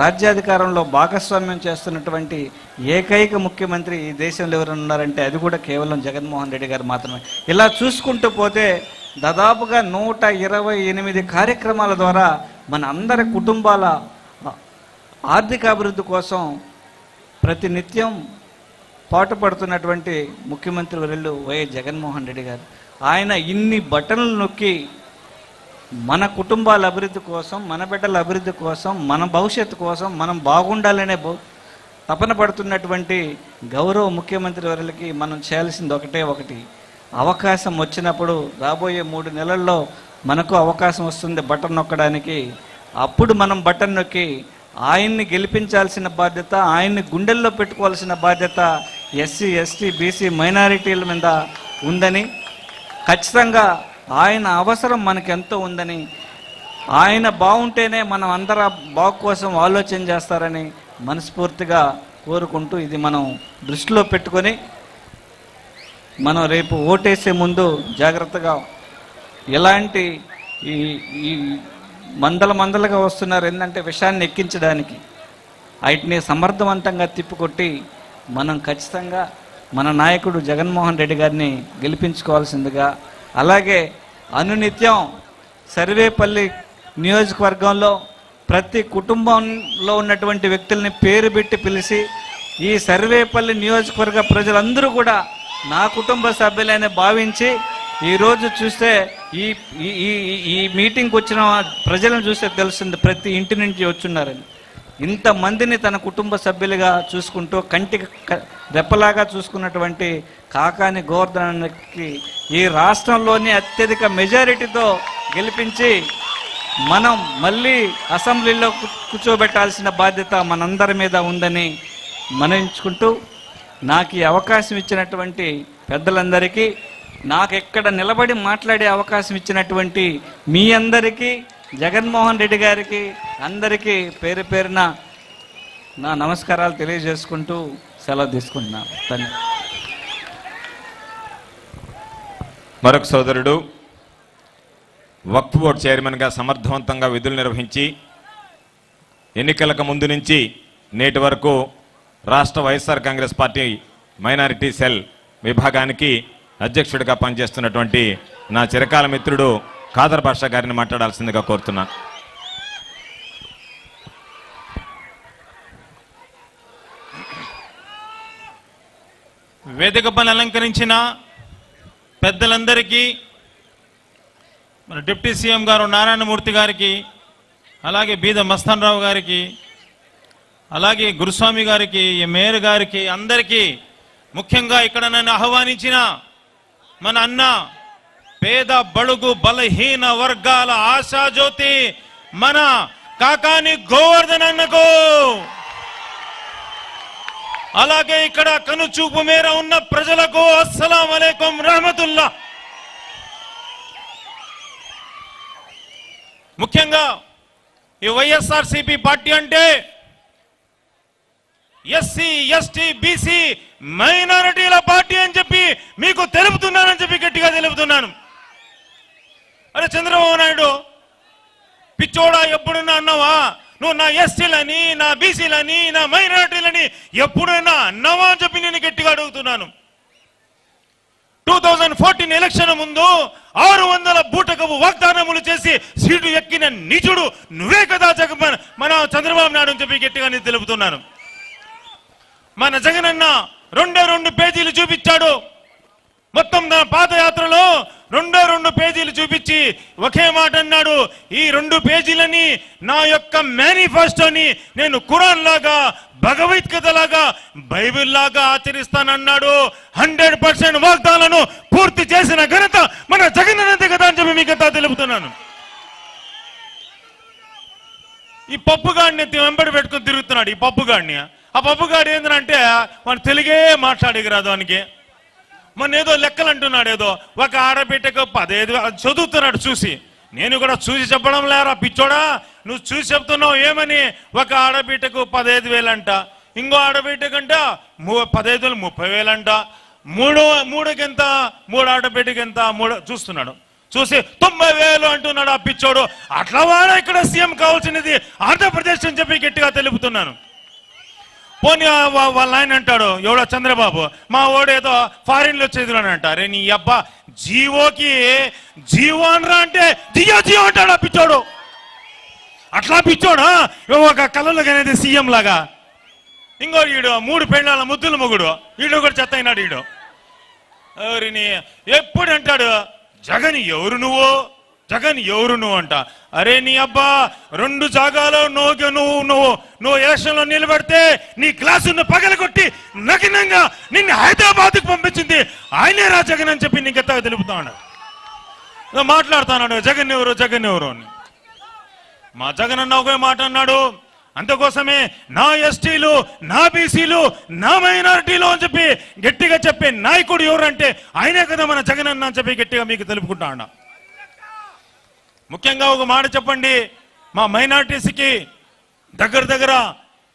రాజ్యాధికారంలో భాగస్వామ్యం చేస్తున్నటువంటి ఏకైక ముఖ్యమంత్రి ఈ దేశంలో ఎవరు ఉన్నారంటే అది కూడా కేవలం జగన్మోహన్ రెడ్డి గారు మాత్రమే. ఇలా చూసుకుంటూ పోతే దాదాపుగా 128 కార్యక్రమాల ద్వారా మన అందరి కుటుంబాల ఆర్థికాభివృద్ధి కోసం ప్రతినిత్యం పాటుపడుతున్నటువంటి ముఖ్యమంత్రి వర్యులు వైఎస్ జగన్మోహన్ రెడ్డి గారు. ఆయన ఇన్ని బటన్లు నొక్కి మన కుటుంబాల అభివృద్ధి కోసం, మన బిడ్డల అభివృద్ధి కోసం, మన భవిష్యత్తు కోసం మనం బాగుండాలనే తపన పడుతున్నటువంటి గౌరవ ముఖ్యమంత్రి వర్యులకి మనం చేయాల్సింది ఒకటి, అవకాశం వచ్చినప్పుడు రాబోయే 3 నెలల్లో మనకు అవకాశం వస్తుంది బటన్ నొక్కడానికి. అప్పుడు మనం బటన్ నొక్కి ఆయన్ని గెలిపించాల్సిన బాధ్యత, ఆయన్ని గుండెల్లో పెట్టుకోవాల్సిన బాధ్యత ఎస్సీ ఎస్టీ బీసీ మైనారిటీల మీద ఉందని, ఖచ్చితంగా ఆయన అవసరం మనకెంతో ఉందని, ఆయన బాగుంటేనే మనం అందరం బాగు కోసం ఆలోచన చేస్తారని మనస్ఫూర్తిగా కోరుకుంటూ, ఇది మనం దృష్టిలో పెట్టుకొని మనం రేపు ఓటేసే ముందు జాగ్రత్తగా ఎలాంటి ఈ మందలుగా వస్తున్నారు ఏంటంటే విషయాన్ని ఎక్కించడానికి, వాటిని సమర్థవంతంగా తిప్పికొట్టి మనం ఖచ్చితంగా మన నాయకుడు జగన్మోహన్ రెడ్డి గారిని గెలిపించుకోవాల్సిందిగా, అలాగే అనునిత్యం సర్వేపల్లి నియోజకవర్గంలో ప్రతి కుటుంబంలో ఉన్నటువంటి వ్యక్తుల్ని పేరు పెట్టి పిలిచి, ఈ సర్వేపల్లి నియోజకవర్గ ప్రజలందరూ కూడా నా కుటుంబ సభ్యులని భావించి, ఈరోజు చూస్తే ఈ మీటింగ్కి వచ్చిన ప్రజలను చూస్తే తెలుస్తుంది ప్రతి ఇంటి నుంచి వచ్చున్నారని. ఇంతమందిని తన కుటుంబ సభ్యులుగా చూసుకుంటూ కంటికి రెప్పలాగా చూసుకున్నటువంటి కాకాని గోవర్ధన్కి ఈ రాష్ట్రంలోని అత్యధిక మెజారిటీతో గెలిపించి మనం మళ్ళీ అసెంబ్లీలో కూర్చోబెట్టాల్సిన బాధ్యత మనందరి మీద ఉందని మనవించుకుంటూ, నాకు ఈ అవకాశం ఇచ్చినటువంటి పెద్దలందరికీ, నాకు ఎక్కడ నిలబడి మాట్లాడే అవకాశం ఇచ్చినటువంటి మీ అందరికీ, జగన్మోహన్ రెడ్డి గారికి అందరికీ పేరు పేరున నా నమస్కారాలు తెలియజేసుకుంటూ సెలవు తీసుకుంటున్నాను. ధన్యవాదాలు. మరొక సోదరుడు వక్ఫ్ బోర్డు చైర్మన్గా సమర్థవంతంగా విధులు నిర్వహించి ఎన్నికలకు ముందు నుంచి నేటి వరకు రాష్ట్ర YSR Congress party minority cell విభాగానికి అధ్యక్షుడిగా పనిచేస్తున్నటువంటి నా చిరకాల మిత్రుడు ఖాదర్ బాషా గారిని మాట్లాడాల్సిందిగా కోరుతున్నా. వేదిక పని అలంకరించిన పెద్దలందరికీ, మన డిప్యూటీ సీఎం గారు నారాయణమూర్తి గారికి, అలాగే బీద మస్తాన్ రావు గారికి, అలాగే గురుస్వామి గారికి, మేయర్ గారికి, అందరికీ, ముఖ్యంగా ఇక్కడ నన్ను ఆహ్వానించిన మన అన్న పేద బడుగు బలహీన వర్గాల ఆశాజ్యోతి మన కాకాని గోవర్ధన్ అన్నకు, అలాగే ఇక్కడ కనుచూపు మేర ఉన్న ప్రజలకు అస్సలాం అలైకుం రహమతుల్లా. ముఖ్యంగా ఈ వైఎస్ఆర్సీపీ పార్టీ అంటే ఎస్సీ ఎస్టీ బీసీ మైనారిటీల పార్టీ అని చెప్పి మీకు తెలుపుతున్నానని చెప్పి గట్టిగా తెలుపుతున్నాను. అరే చంద్రబాబు నాయుడు పిచ్చోడా, ఎప్పుడైనా అన్నావా నువ్వు నా ఎస్టీలని, నా బీసీలని, నా మైనారిటీలని ఎప్పుడైనా అన్నావా అని చెప్పి నేను గట్టిగా అడుగుతున్నాను. 2014 ఎలక్షన్ ముందు 600 బూటకపు వాగ్దానములు చేసి సీటు ఎక్కిన నీచుడు నువ్వే కదా జగన్, మన చంద్రబాబు నాయుడు అని చెప్పి గట్టిగా నేను తెలుపుతున్నాను. మన జగనన్న 2 పేజీలు చూపించాడు. మొత్తం నా పాదయాత్రలో 2 పేజీలు చూపించి ఒకే మాట అన్నాడు, ఈ 2 పేజీలని నా యొక్క మేనిఫెస్టోని నేను ఖురాన్ లాగా, భగవద్గీత లాగా, బైబిల్ లాగా ఆచరిస్తానన్నాడు. 100% వాగ్దానాలను పూర్తి చేసిన ఘనత మన జగనన్నదే కదా అని చెప్పి మీకు తెలుపుతున్నాను. ఈ పప్పుగాడిని వెంబడి పెట్టుకుని తిరుగుతున్నాడు. ఈ పప్పుగాడిని, ఆ పప్పుగాడు ఏంటంటే వాడు తెలుగే మాట్లాడేరాదు వానికి. మొన్న ఏదో లెక్కలు అంటున్నాడు, ఏదో ఒక ఆడబిడ్డకు 15,000 చదువుతున్నాడు. చూసి నేను కూడా చూసి చెప్పడం లేరా పిచ్చోడా, నువ్వు చూసి చెప్తున్నావు ఏమని? ఒక ఆడబిడ్డకు 15,000 అంట, ఇంకో ఆడబిడ్డకంట 15,000 30,000 అంట, మూడుకెంత, 3 ఆడబిడ్డకి ఎంత, 3 చూస్తున్నాడు. చూసి 90,000 అంటున్నాడు ఆ పిచ్చోడు. అట్లా వాడా ఇక్కడ సీఎం కావాల్సినది ఆంధ్రప్రదేశ్ అని చెప్పి గట్టిగా తెలుపుతున్నాను. పోనీ వాళ్ళ ఆయన అంటాడు, ఎవడో చంద్రబాబు, మా ఓడేదో ఫారిన్లో చదివాను అంట. అరే నీ అబ్బా, జీవోకి జీవో అనరా అంటే జియో జియో అంటాడు ఆ పిచ్చోడు. అట్లా పిచ్చోడా ఒక కళలో అనేది సీఎం లాగా. ఇంకో ఈడు 3 పెళ్ళాల ముద్దుల మొగుడు, ఈడు కూడా చెత్త అయినాడు. ఈడు ఎవరిని ఎప్పుడు అంటాడు, జగన్ ఎవరు నువ్వు, జగన్ ఎవరు నువ్వు అంట. అరే నీ అబ్బా, 2 జాగాలో నువ్వు ఎలక్షన్లో నిలబడితే నీ గ్లాసును పగలగొట్టి నగ్నంగా నిన్ను హైదరాబాద్కు పంపించింది ఆయనే రా జగన్ అని చెప్పి నీకు ఎత్తగా తెలుపుతా ఉన్నాడు. మాట్లాడుతున్నాడు జగన్ ఎవరు, జగన్ ఎవరు అని. మా జగన్ అన్న ఒకే మాట అన్నాడు, అందుకోసమే నా ఎస్టీలు, నా బీసీలు, నా మైనారిటీలు అని చెప్పి గట్టిగా చెప్పే నాయకుడు ఎవరంటే ఆయనే కదా మన జగన్ అన్న అని చెప్పి గట్టిగా మీకు తెలుపుకుంటా ఉన్నా. ముఖ్యంగా ఒక మాట చెప్పండి, మా మైనారిటీస్కి దగ్గర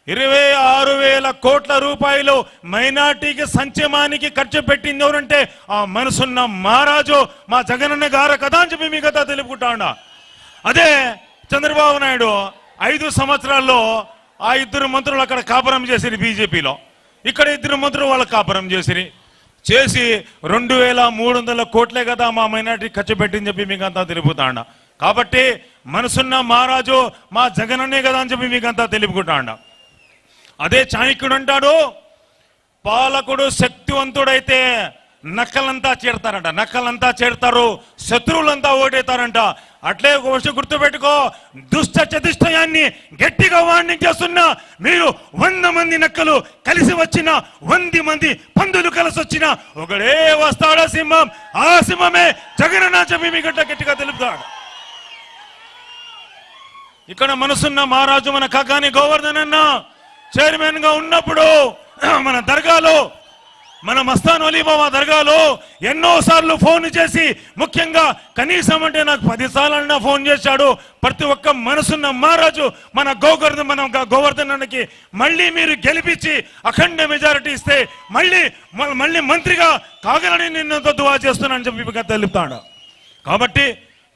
26,000 కోట్ల రూపాయలు మైనార్టీకి సంక్షేమానికి ఖర్చు పెట్టింది ఎవరంటే ఆ మనసున్న మహారాజు మా జగనన్న గారు కదా అని చెప్పి మీ కదా తెలుపుకుంటా ఉన్నా. అదే చంద్రబాబు నాయుడు 5 సంవత్సరాల్లో ఆ 2 మంత్రులు అక్కడ కాపురం చేసిరి బీజేపీలో, ఇక్కడ 2 మంత్రులు వాళ్ళ కాపురం చేసి 2,300 కోట్లే కదా మా మైనార్టీ ఖర్చు పెట్టింది చెప్పి మీకంతా తెలుపుతా ఉన్నా. కాబట్టి మనసున్న మహారాజు మా జగనన్నే కదా అని చెప్పి మీకంతా తెలుపుకుంటా ఉన్నా. అదే చాణక్యుడు అంటాడు, పాలకుడు శక్తివంతుడైతే నక్కలంతా చేరతారంట, నక్కలంతా చేరతారు, శత్రువులంతా ఓటేతారంట. అట్లే ఒక విషయం గుర్తుపెట్టుకో, దుష్ట చతుష్టయాన్ని గట్టిగా వాణ్ణి చేస్తున్నా మీరు 100 మంది నక్కలు కలిసి వచ్చిన 100 మంది పందులు కలిసి వచ్చిన ఒకడే వస్తాడా సింహం, ఆ సింహమే జగనన్న చెప్పి మీ గట్టిగా తెలుపుతాడు. ఇక్కడ మనసున్న మహారాజు మన కాకాని గోవర్ధన్ అన్న చైర్మన్ గా ఉన్నప్పుడు మన దర్గాలో, మన మస్తాన్ అలీబాబా దర్గాలో ఎన్నోసార్లు ఫోన్ చేసి, ముఖ్యంగా కనీసం అంటే నాకు 10 సార్లు ఫోన్ చేశాడు. ప్రతి ఒక్క మనసున్న మహారాజు మన గోవర్ధన్ అన్నకి మళ్ళీ మీరు గెలిపించి అఖండ మెజారిటీ ఇస్తే మళ్ళీ మంత్రిగా కాగలని నిన్నంత దువా చేస్తున్నానని చెప్పి తెలుపుతాడు. కాబట్టి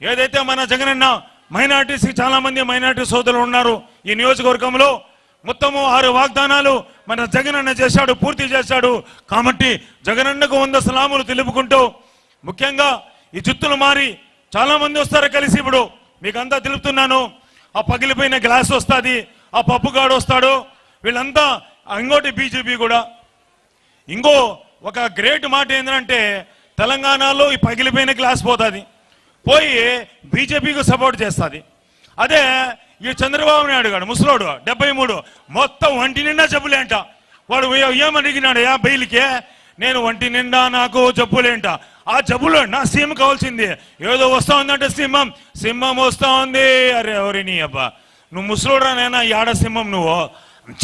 ఏదైతే మన జగనన్న మైనార్టీస్ చాలా మంది మైనార్టీ సోదరులు ఉన్నారు ఈ నియోజకవర్గంలో, మొత్తము 6 వాగ్దానాలు మన జగనన్న చేశాడు, పూర్తి చేశాడు. కాబట్టి జగనన్నకు 100 సలాములు తెలుపుకుంటూ, ముఖ్యంగా ఈ జుత్తులు మారి చాలా మంది వస్తారు కలిసి. ఇప్పుడు మీకు అంతా తెలుపుతున్నాను, ఆ పగిలిపోయిన గ్లాస్ వస్తుంది, ఆ పప్పుగాడు వస్తాడు, వీళ్ళంతా ఇంకోటి బీజేపీ కూడా. ఇంకో ఒక గ్రేట్ మాట ఏంటంటే తెలంగాణలో ఈ పగిలిపోయిన గ్లాస్ పోతుంది, పోయి బీజేపీకి సపోర్ట్ చేస్తుంది. అదే ఈ చంద్రబాబు నాయుడు గారు ముసలోడు 73 మొత్తం ఒంటి నిండా జబ్బులేంట. వాడు ఏమడిగినాడు బయలుకే, నేను ఒంటి నిండా నాకు జబ్బులేంట. ఆ జబ్బులో నా సీఎం కావాల్సింది ఏదో వస్తా ఉందంటే సింహం వస్తా ఉంది. అరే ఎవరి నీ అబ్బా, నువ్వు ముసలోడా నైనా యాడ సింహం, నువ్వు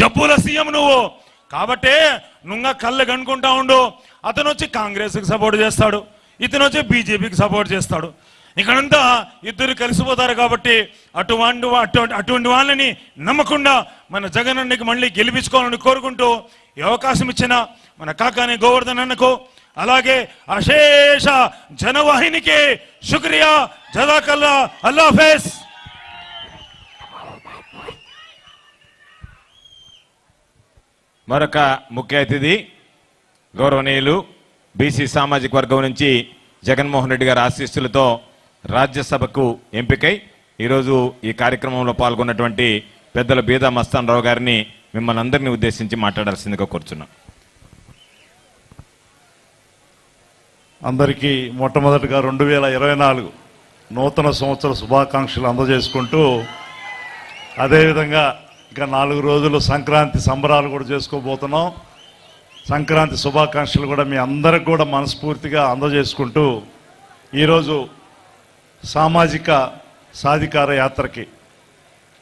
జబ్బుల సీఎం నువ్వు. కాబట్టి నువ్వు కళ్ళు కనుక్కుంటా ఉండు. అతను వచ్చి కాంగ్రెస్కి సపోర్ట్ చేస్తాడు, ఇతను వచ్చి బీజేపీకి సపోర్ట్ చేస్తాడు. ఇక్కడంతా ఇద్దరు కలిసిపోతారు. కాబట్టి అటువంటి వాళ్ళని నమ్మకుండా మన జగనన్నకి మళ్ళీ గెలిపించుకోవాలని కోరుకుంటూ ఈ అవకాశం ఇచ్చిన మన కాకాని గోవర్ధన్ అన్నకు, అలాగే అశేష జనవాహినికి శుక్రియా, జజాకల్లా, అల్లాహ్. మరొక ముఖ్య అతిథి గౌరవనీయులు బీసీ సామాజిక వర్గం నుంచి జగన్మోహన్ రెడ్డి గారి ఆశీస్సులతో రాజ్యసభకు ఎంపికై ఈరోజు ఈ కార్యక్రమంలో పాల్గొన్నటువంటి పెద్దల బీదా మస్తాన్ రావు గారిని మిమ్మల్ని అందరినీ ఉద్దేశించి మాట్లాడాల్సిందిగా కోరుచున్నాం. అందరికీ మొట్టమొదటిగా 2024 నూతన సంవత్సర శుభాకాంక్షలు అందజేసుకుంటూ, అదేవిధంగా ఇంకా 4 రోజులు సంక్రాంతి సంబరాలు కూడా చేసుకోబోతున్నాం. సంక్రాంతి శుభాకాంక్షలు కూడా మీ అందరికి కూడా మనస్ఫూర్తిగా అందజేసుకుంటూ, ఈరోజు సామాజిక సాధికార యాత్రకి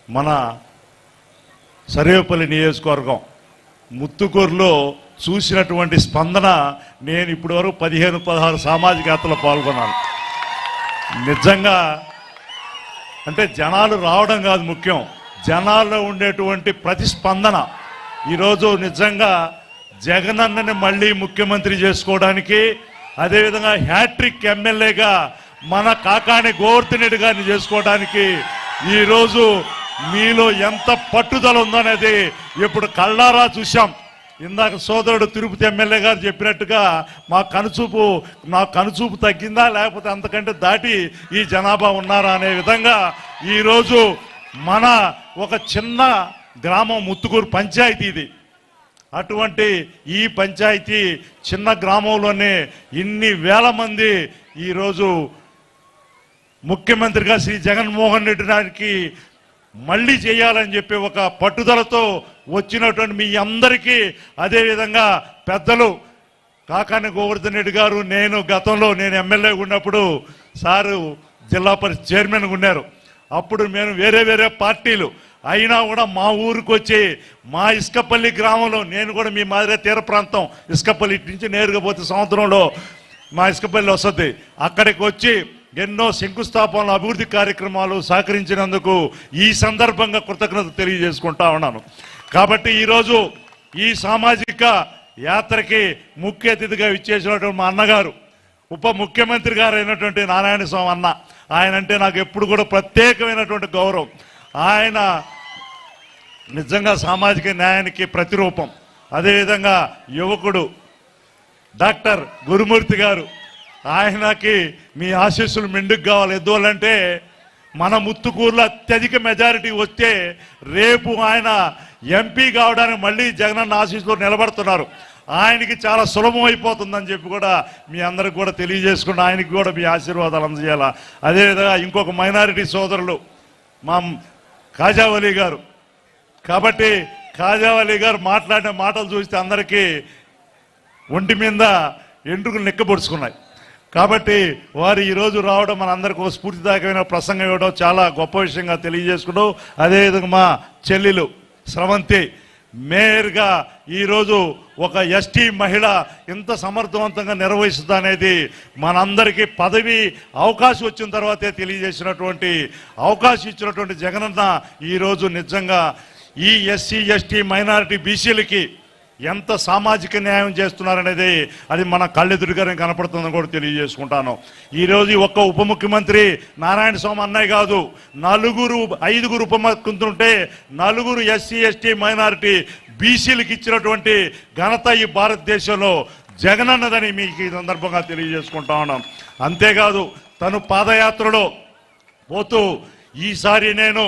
మన సర్వేపల్లి నియోజకవర్గం ముత్తుకూరులో చూసినటువంటి స్పందన, నేను ఇప్పటి వరకు 15-16 సామాజిక యాత్రలో పాల్గొన్నాను. నిజంగా అంటే జనాలు రావడం కాదు ముఖ్యం, జనాల్లో ఉండేటువంటి ప్రతిస్పందన. ఈరోజు నిజంగా జగనన్నని మళ్ళీ ముఖ్యమంత్రి చేసుకోవడానికి, అదేవిధంగా హ్యాట్రిక్ ఎమ్మెల్యేగా మన కాకాని గోవర్ధన్ రెడ్డి గారిని చేసుకోవడానికి ఈరోజు మీలో ఎంత పట్టుదల ఉందనేది ఇప్పుడు కళ్ళారా చూశాం. ఇందాక సోదరుడు తిరుపతి ఎమ్మెల్యే గారు చెప్పినట్టుగా నా కనుచూపు తగ్గిందా, లేకపోతే అంతకంటే దాటి ఈ జనాభా ఉన్నారా అనే విధంగా ఈరోజు మన ఒక చిన్న గ్రామం ముత్తుకూరు పంచాయతీ ఇది. అటువంటి ఈ పంచాయతీ చిన్న గ్రామంలోనే ఇన్ని వేల మంది ఈరోజు ముఖ్యమంత్రిగా శ్రీ జగన్మోహన్ రెడ్డి గారికి మళ్ళీ చేయాలని చెప్పి ఒక పట్టుదలతో వచ్చినటువంటి మీ అందరికీ, అదేవిధంగా పెద్దలు కాకాని గోవర్ధన్ రెడ్డి గారు, గతంలో నేను ఎమ్మెల్యే ఉన్నప్పుడు సారు జిల్లా పరిషత్ చైర్మన్గా ఉన్నారు. అప్పుడు మేము వేరే పార్టీలు, అయినా కూడా మా ఊరికి వచ్చి మా ఇసుకపల్లి గ్రామంలో, నేను కూడా మీ మాదిరి తీర ప్రాంతం ఇసుకపల్లి నుంచి నేరుగా పోతే సంవత్సరంలో మా ఇసుకపల్లి వస్తుంది, అక్కడికి వచ్చి ఎన్నో శంకుస్థాపనలు అభివృద్ధి కార్యక్రమాలు సహకరించినందుకు ఈ సందర్భంగా కృతజ్ఞత తెలియజేసుకుంటా ఉన్నాను. కాబట్టి ఈరోజు ఈ సామాజిక యాత్రకి ముఖ్య అతిథిగా ఇచ్చేసినటువంటి మా అన్నగారు, ఉప ముఖ్యమంత్రి గారు అయినటువంటి నారాయణ స్వామి అన్న, ఆయన అంటే నాకు ఎప్పుడు కూడా ప్రత్యేకమైనటువంటి గౌరవం. ఆయన నిజంగా సామాజిక న్యాయానికి ప్రతిరూపం. అదేవిధంగా యువకుడు డాక్టర్ గురుమూర్తి గారు, ఆయనకి మీ ఆశీస్సులు మెండుకు కావాలి. ఎందువల్లంటే మన ముత్తుకూరులో అత్యధిక మెజారిటీ వస్తే రేపు ఆయన ఎంపీ కావడానికి మళ్ళీ జగనన్న ఆశీస్సులో నిలబడుతున్నారు. ఆయనకి చాలా సులభం అయిపోతుందని చెప్పి కూడా మీ అందరికి కూడా తెలియజేసుకుని ఆయనకి కూడా మీ ఆశీర్వాదాలు అందజేయాలా. అదేవిధంగా ఇంకొక మైనారిటీ సోదరులు మా కాజావలి గారు. కాబట్టి కాజావలి గారు మాట్లాడిన మాటలు చూస్తే అందరికీ ఒంటి మీద ఎంట్రుకలు నెక్కబొడుచుకున్నాయి. కాబట్టి వారు ఈరోజు రావడం మన అందరికీ ఒక స్ఫూర్తిదాయకమైన ప్రసంగం ఇవ్వడం చాలా గొప్ప విషయంగా తెలియజేసుకుంటాం. అదేవిధంగా మా చెల్లెలు స్రవంతి మేయర్గా ఈరోజు ఒక ఎస్టీ మహిళ ఇంత సమర్థవంతంగా నిర్వహిస్తుందనేది మనందరికీ పదవి అవకాశం వచ్చిన తర్వాతే తెలియజేసినటువంటి అవకాశం ఇచ్చినటువంటి జగనన్న ఈరోజు నిజంగా ఈ ఎస్సీ ఎస్టీ మైనారిటీ బీసీలకి ఎంత సామాజిక న్యాయం చేస్తున్నారనేది అది మన కళ్ళెదురుగానే కనపడుతుందని కూడా తెలియజేసుకుంటాను. ఈరోజు ఒక్క ఉప ముఖ్యమంత్రి నారాయణ స్వామి అన్నయ్య కాదు, 5గురు ఉప ముఖ్యమంత్రులు ఉంటే 4 ఎస్సీ ఎస్టీ మైనారిటీ బీసీలకు ఇచ్చినటువంటి ఘనత ఈ భారతదేశంలో జగనన్నదని మీకు ఈ సందర్భంగా తెలియజేసుకుంటా ఉన్నాం. అంతేకాదు తను పాదయాత్రలో పోతూ ఈసారి నేను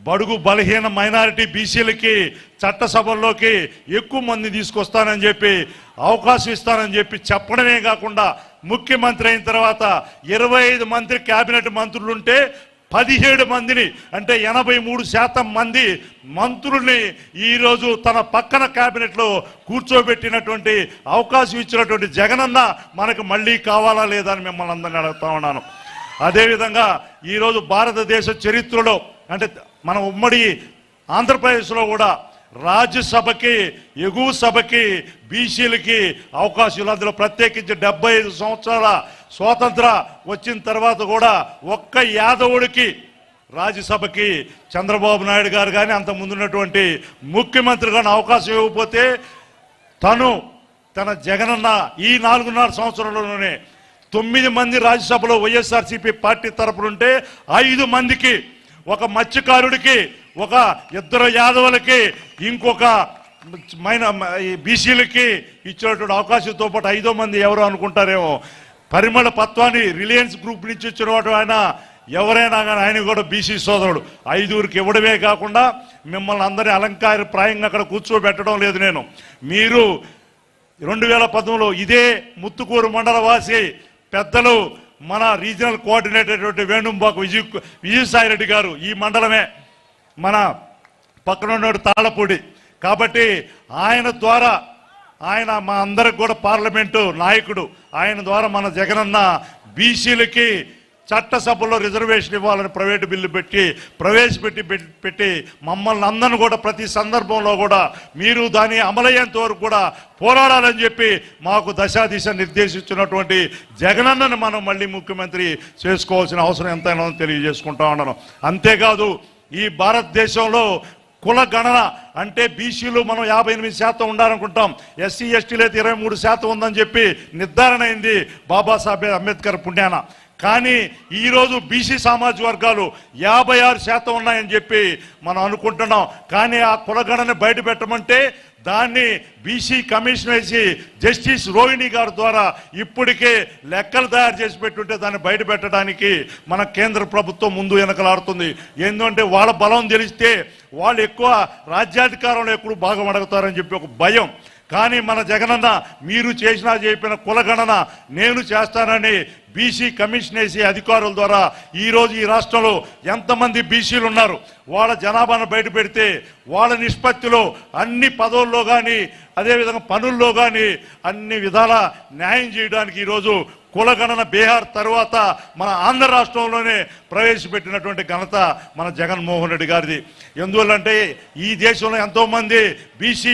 బడుగు బలహీన మైనారిటీ బీసీలకి చట్టసభల్లోకి ఎక్కువ మంది తీసుకొస్తానని చెప్పి అవకాశం ఇస్తానని చెప్పి చెప్పడమే కాకుండా ముఖ్యమంత్రి అయిన తర్వాత 25 మంది కేబినెట్ మంత్రులుంటే 17 మందిని అంటే 83% మంది మంత్రుల్ని ఈరోజు తన పక్కన కేబినెట్లో కూర్చోబెట్టినటువంటి అవకాశం ఇచ్చినటువంటి జగనన్న మనకు మళ్ళీ కావాలా లేదా అని మిమ్మల్ని అందరినీ అడుగుతా ఉన్నాను. అదేవిధంగా ఈరోజు భారతదేశ చరిత్రలో అంటే మన ఉమ్మడి ఆంధ్రప్రదేశ్లో కూడా రాజ్యసభకి ఎగువ సభకి బీసీలకి అవకాశాలు, అందులో ప్రత్యేకించి 75 సంవత్సరాల స్వాతంత్ర వచ్చిన తర్వాత కూడా ఒక్క యాదవుడికి రాజ్యసభకి చంద్రబాబు నాయుడు గారు కానీ అంత ముందున్నటువంటి ముఖ్యమంత్రి కానీ అవకాశం ఇవ్వకపోతే తన జగనన్న ఈ 4.5 సంవత్సరాల్లోనే 9 మంది రాజ్యసభలో వైఎస్ఆర్సీపీ పార్టీ తరపునుంటే 5 మందికి, ఒక మత్స్యకారుడికి, ఒక 2 యాదవులకి, ఇంకొక బీసీలకి ఇచ్చినటువంటి అవకాశంతో పాటు 5వ మంది ఎవరు అనుకుంటారేమో పరిమళ పత్వాన్ని రిలయన్స్ గ్రూప్ నుంచి ఇచ్చిన వాడు ఆయన, ఎవరైనా కానీ ఆయన కూడా బీసీ సోదరుడు. 5గురికి ఇవ్వడమే కాకుండా మిమ్మల్ని అందరినీ అలంకారప్రాయంగా అక్కడ కూర్చోబెట్టడం లేదు. నేను మీరు 2019లో ఇదే ముత్తుకూరు మండల వాసి పెద్దలు మన రీజనల్ కోఆర్డినేటర్ వేణుంబాకు విజయసాయి రెడ్డి గారు, ఈ మండలమే మన పక్కన ఉన్నాడు తాళపూడి. కాబట్టి ఆయన ద్వారా ఆయన మా అందరికి కూడా పార్లమెంటు నాయకుడు, ఆయన ద్వారా మన జగనన్న బీసీలకి చట్టసభలో రిజర్వేషన్ ఇవ్వాలని ప్రైవేటు బిల్లు ప్రవేశపెట్టి మమ్మల్ని అందరిని కూడా ప్రతి సందర్భంలో కూడా మీరు దాన్ని అమలయ్యేంత వరకు కూడా పోరాడాలని చెప్పి మాకు దశాదిశ నిర్దేశించినటువంటి జగనన్నను మనం మళ్ళీ ముఖ్యమంత్రి చేసుకోవాల్సిన అవసరం ఎంతైనా తెలియజేసుకుంటా ఉన్నాను. అంతేకాదు ఈ భారతదేశంలో కుల గణన అంటే బీసీలు మనం 58% ఉండాలనుకుంటాం, ఎస్సీ ఎస్టీలు అయితే 23% ఉందని చెప్పి నిర్ధారణ అయింది బాబాసాహెబ్ అంబేద్కర్ పుణ్యాన. కానీ ఈరోజు బీసీ సామాజిక వర్గాలు 56% ఉన్నాయని చెప్పి మనం అనుకుంటున్నాం. కానీ ఆ కులగణని బయట పెట్టమంటే దాన్ని బీసీ కమిషన్ వేసి జస్టిస్ రోహిణి గారి ద్వారా ఇప్పటికే లెక్కలు తయారు చేసి పెట్టుంటే దాన్ని బయట పెట్టడానికి మన కేంద్ర ప్రభుత్వం ముందు వెనకలాడుతుంది. ఎందుకంటే వాళ్ళ బలం తెలిస్తే వాళ్ళు ఎక్కువ రాజ్యాధికారంలో ఎప్పుడు భాగం అడుగుతారని చెప్పి ఒక భయం. కానీ మన జగనన్న మీరు చేసినా చెప్పిన కులగణన నేను చేస్తానని బీసీ కమిషన్ వేసే అధికారుల ద్వారా ఈరోజు ఈ రాష్ట్రంలో ఎంతమంది బీసీలు ఉన్నారు వాళ్ళ జనాభాను బయట పెడితే వాళ్ళ నిష్పత్తిలో అన్ని పదవుల్లో కానీ అదేవిధంగా పనుల్లో కానీ అన్ని విధాల న్యాయం చేయడానికి ఈరోజు కులగణన బీహార్ తర్వాత మన ఆంధ్ర రాష్ట్రంలోనే ప్రవేశపెట్టినటువంటి ఘనత మన జగన్మోహన్ రెడ్డి గారిది. ఎందువల్లంటే ఈ దేశంలో ఎంతోమంది బీసీ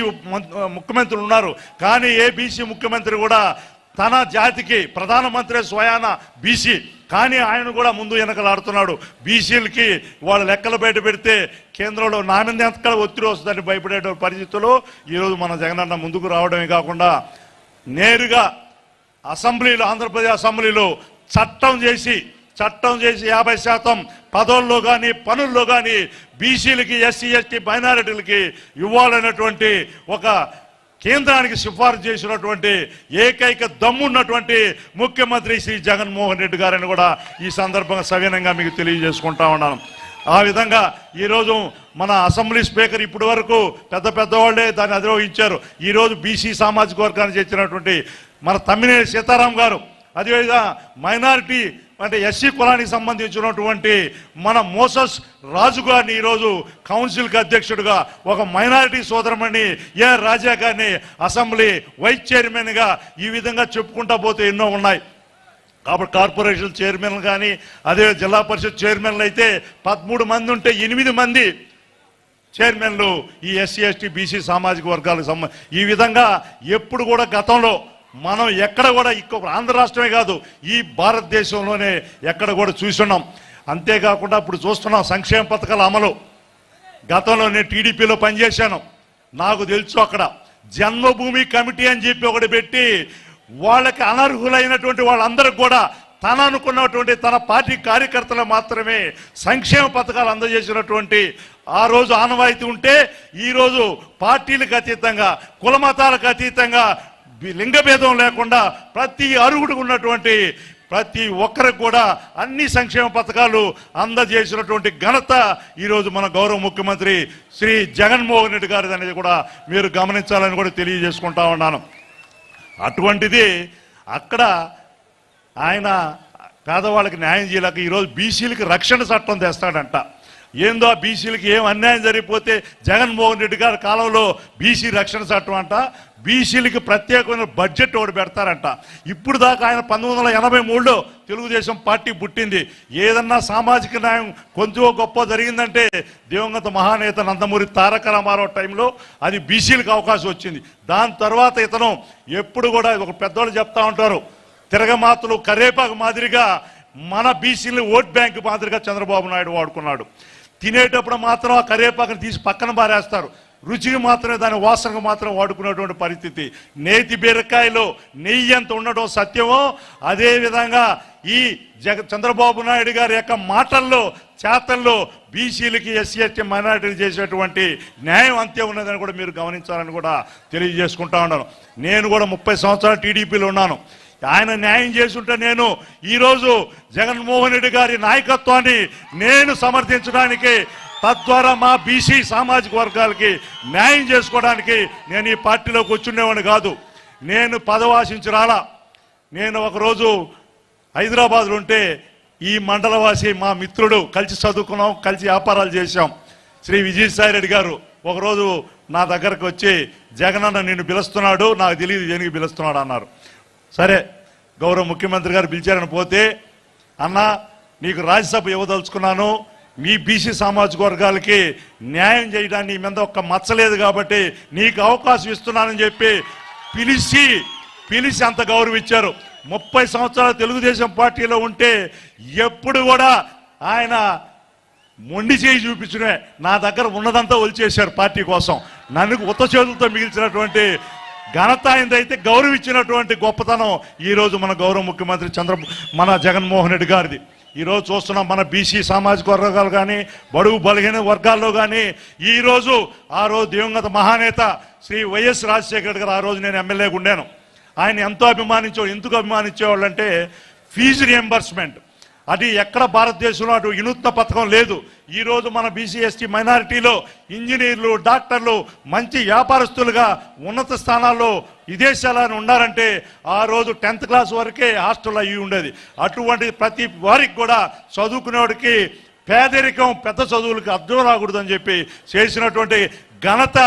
ముఖ్యమంత్రులు ఉన్నారు, కానీ ఏ బీసీ ముఖ్యమంత్రి కూడా తన జాతికి ప్రధానమంత్రి స్వయాన బీసీ, కానీ ఆయన కూడా ముందు వెనకలాడుతున్నాడు. బీసీలకి వాళ్ళ లెక్కలు బయట పెడితే కేంద్రంలో నా మీద ఎంత ఒత్తిడి వస్తుందని భయపడే పరిస్థితుల్లో ఈరోజు మన జగనన్న ముందుకు రావడమే కాకుండా నేరుగా అసెంబ్లీలో, ఆంధ్రప్రదేశ్ అసెంబ్లీలో చట్టం చేసి 50% పదవుల్లో కానీ పనుల్లో కానీ బీసీలకి, ఎస్సీ ఎస్టీ మైనారిటీలకి ఇవ్వాలనేటువంటి ఒక కేంద్రానికి సిఫారసు చేసినటువంటి ఏకైక దమ్మున్నటువంటి ముఖ్యమంత్రి శ్రీ జగన్మోహన్ రెడ్డి గారని కూడా ఈ సందర్భంగా సవినంగా మీకు తెలియజేసుకుంటా ఉన్నాను. ఆ విధంగా ఈరోజు మన అసెంబ్లీ స్పీకర్ ఇప్పటి వరకు పెద్దవాళ్లే దాన్ని అధిరోహించారు. ఈరోజు బీసీ సామాజిక వర్గానికి చెందినటువంటి మన తమ్మినేని సీతారాం గారు, అదేవిధంగా మైనారిటీ అంటే ఎస్సీ కులానికి సంబంధించినటువంటి మన మోసస్ రాజు గారిని ఈరోజు కౌన్సిల్కి అధ్యక్షుడిగా, ఒక మైనారిటీ సోదరమణి ఏ రాజా గారిని అసెంబ్లీ వైస్ చైర్మన్గా, ఈ విధంగా చెప్పుకుంటా పోతే ఎన్నో ఉన్నాయి. కాబట్టి కార్పొరేషన్ చైర్మన్లు కానీ, అదే జిల్లా పరిషత్ చైర్మన్లు అయితే 13 మంది ఉంటే 8 మంది చైర్మన్లు ఈ ఎస్సీ ఎస్టీ బీసీ సామాజిక వర్గాలకు ఈ విధంగా ఎప్పుడు కూడా గతంలో మనం ఎక్కడ కూడా ఆంధ్ర రాష్ట్రమే కాదు, ఈ భారతదేశంలోనే ఎక్కడ కూడా చూస్తున్నాం. అంతేకాకుండా ఇప్పుడు చూస్తున్నాం సంక్షేమ పథకాల అమలు. గతంలో నేను టీడీపీలో పనిచేశాను, నాకు తెలుసు. అక్కడ జన్మభూమి కమిటీ అని చెప్పి ఒకటి పెట్టి వాళ్ళకి అనర్హులైనటువంటి వాళ్ళందరికీ కూడా తన అనుకున్నటువంటి తన పార్టీ కార్యకర్తలు మాత్రమే సంక్షేమ పథకాలు అందజేసినటువంటి ఆ రోజు ఆనవాయితీ ఉంటే, ఈరోజు పార్టీలకు అతీతంగా, కులమతాలకు అతీతంగా, లింగభేదం లేకుండా ప్రతి అర్హుడికి ఉన్నటువంటి ప్రతి ఒక్కరికి కూడా అన్ని సంక్షేమ పథకాలు అందజేసినటువంటి ఘనత ఈరోజు మన గౌరవ ముఖ్యమంత్రి శ్రీ జగన్మోహన్ రెడ్డి గారి అనేది కూడా మీరు గమనించాలని కూడా తెలియజేసుకుంటా ఉన్నాను. అటువంటిది అక్కడ ఆయన పేదవాళ్ళకి న్యాయం చేయలేక ఈరోజు బీసీలకి రక్షణ చట్టం తెస్తాడంట. ఏందో ఆ బీసీలకి ఏం అన్యాయం జరిగిపోతే జగన్మోహన్ రెడ్డి గారి కాలంలో బీసీ రక్షణ చట్టం అంట, బీసీలకి ప్రత్యేకమైన బడ్జెట్ ఒకటి పెడతారంట. ఇప్పుడు దాకా ఆయన 1983లో తెలుగుదేశం పార్టీ పుట్టింది. ఏదన్నా సామాజిక న్యాయం కొంచెం గొప్ప జరిగిందంటే దివంగత మహానేత నందమూరి తారక రామారావు టైంలో అది బీసీలకు అవకాశం వచ్చింది. దాని తర్వాత ఇతను ఎప్పుడు కూడా ఒక పెద్దవాళ్ళు చెప్తా ఉంటారు, తిరగమాతలు కరేపాకు మాదిరిగా మన బీసీలు ఓట్ బ్యాంక్ మాదిరిగా చంద్రబాబు నాయుడు వాడుకున్నాడు. తినేటప్పుడు మాత్రం ఆ కరేపాకుని తీసి పక్కన బారేస్తారు, రుచికి మాత్రమే దాని వాసనకు మాత్రం వాడుకునేటువంటి పరిస్థితి. నేతి బీరకాయలో నెయ్యి ఎంత ఉండడం సత్యమో అదేవిధంగా ఈ చంద్రబాబు నాయుడు గారి యొక్క మాటల్లో, చేతల్లో బీసీలకి, ఎస్సీ ఎస్టీ మైనారిటీలు చేసేటువంటి న్యాయం అంతే ఉన్నదని కూడా మీరు గమనించాలని కూడా తెలియజేసుకుంటా ఉన్నాను. నేను కూడా 30 సంవత్సరాలు టీడీపీలో ఉన్నాను. ఆయన న్యాయం చేసుంటే నేను ఈరోజు జగన్మోహన్ రెడ్డి గారి నాయకత్వాన్ని నేను సమర్థించడానికి, తద్వారా మా బీసీ సామాజిక వర్గాలకి న్యాయం చేసుకోవడానికి నేను ఈ పార్టీలోకి వచ్చుండేవాడిని కాదు. నేను పదవాసించి రాలా. నేను ఒకరోజు హైదరాబాద్లో ఉంటే ఈ మండలవాసి మా మిత్రుడు, కలిసి చదువుకున్నాం, కలిసి వ్యాపారాలు చేశాం, శ్రీ విజయసాయి రెడ్డి గారు ఒకరోజు నా దగ్గరకు వచ్చి, జగనన్న నిన్ను పిలుస్తున్నాడు, నాకు తెలియదు దేనికి పిలుస్తున్నాడు అన్నారు. సరే గౌరవ ముఖ్యమంత్రి గారు పిలిచారని పోతే, అన్న నీకు రాజ్యసభ ఇవ్వదలుచుకున్నాను, మీ బీసీ సామాజిక వర్గాలకి న్యాయం చేయడానికి మీద ఒక్క మచ్చలేదు కాబట్టి నీకు అవకాశం ఇస్తున్నానని చెప్పి పిలిచి అంత గౌరవించారు. 30 సంవత్సరాలు తెలుగుదేశం పార్టీలో ఉంటే ఎప్పుడు కూడా ఆయన మొండి చేయి చూపించునే నా దగ్గర ఉన్నదంతా ఒలిచేశారు పార్టీ కోసం. నన్ను ఉత్త చేతులతో మిగిల్చినటువంటి ఘనత ఆయనదైతే గౌరవించినటువంటి గొప్పతనం ఈరోజు మన గౌరవ ముఖ్యమంత్రి మన జగన్మోహన్ రెడ్డి గారిది. ఈరోజు చూస్తున్నాం మన బీసీ సామాజిక వర్గాలు కానీ, బడుగు బలహీన వర్గాల్లో కానీ ఈరోజు ఆ రోజు దివంగత మహానేత శ్రీ వైఎస్ రాజశేఖర్ గారు, ఆ రోజు నేను ఎమ్మెల్యేగా ఉండాను, ఆయన ఎంతో ఎందుకు అభిమానించేవాళ్ళు అంటే ఫీజు రియంబర్స్మెంట్. అది ఎక్కడ భారతదేశంలో అటు వినూత్న పథకం లేదు. ఈరోజు మన బీసీ ఎస్టీ మైనారిటీలో ఇంజనీర్లు, డాక్టర్లు, మంచి వ్యాపారస్తులుగా ఉన్నత స్థానాల్లో విదేశాలను ఉండాలంటే ఆ రోజు 10th క్లాస్ వరకే హాస్టల్ అయ్యి ఉండేది. అటువంటి ప్రతి వారికి కూడా చదువుకునేవాడికి పేదరికం పెద్ద చదువులకి అర్థం రాకూడదని చెప్పి చేసినటువంటి ఘనత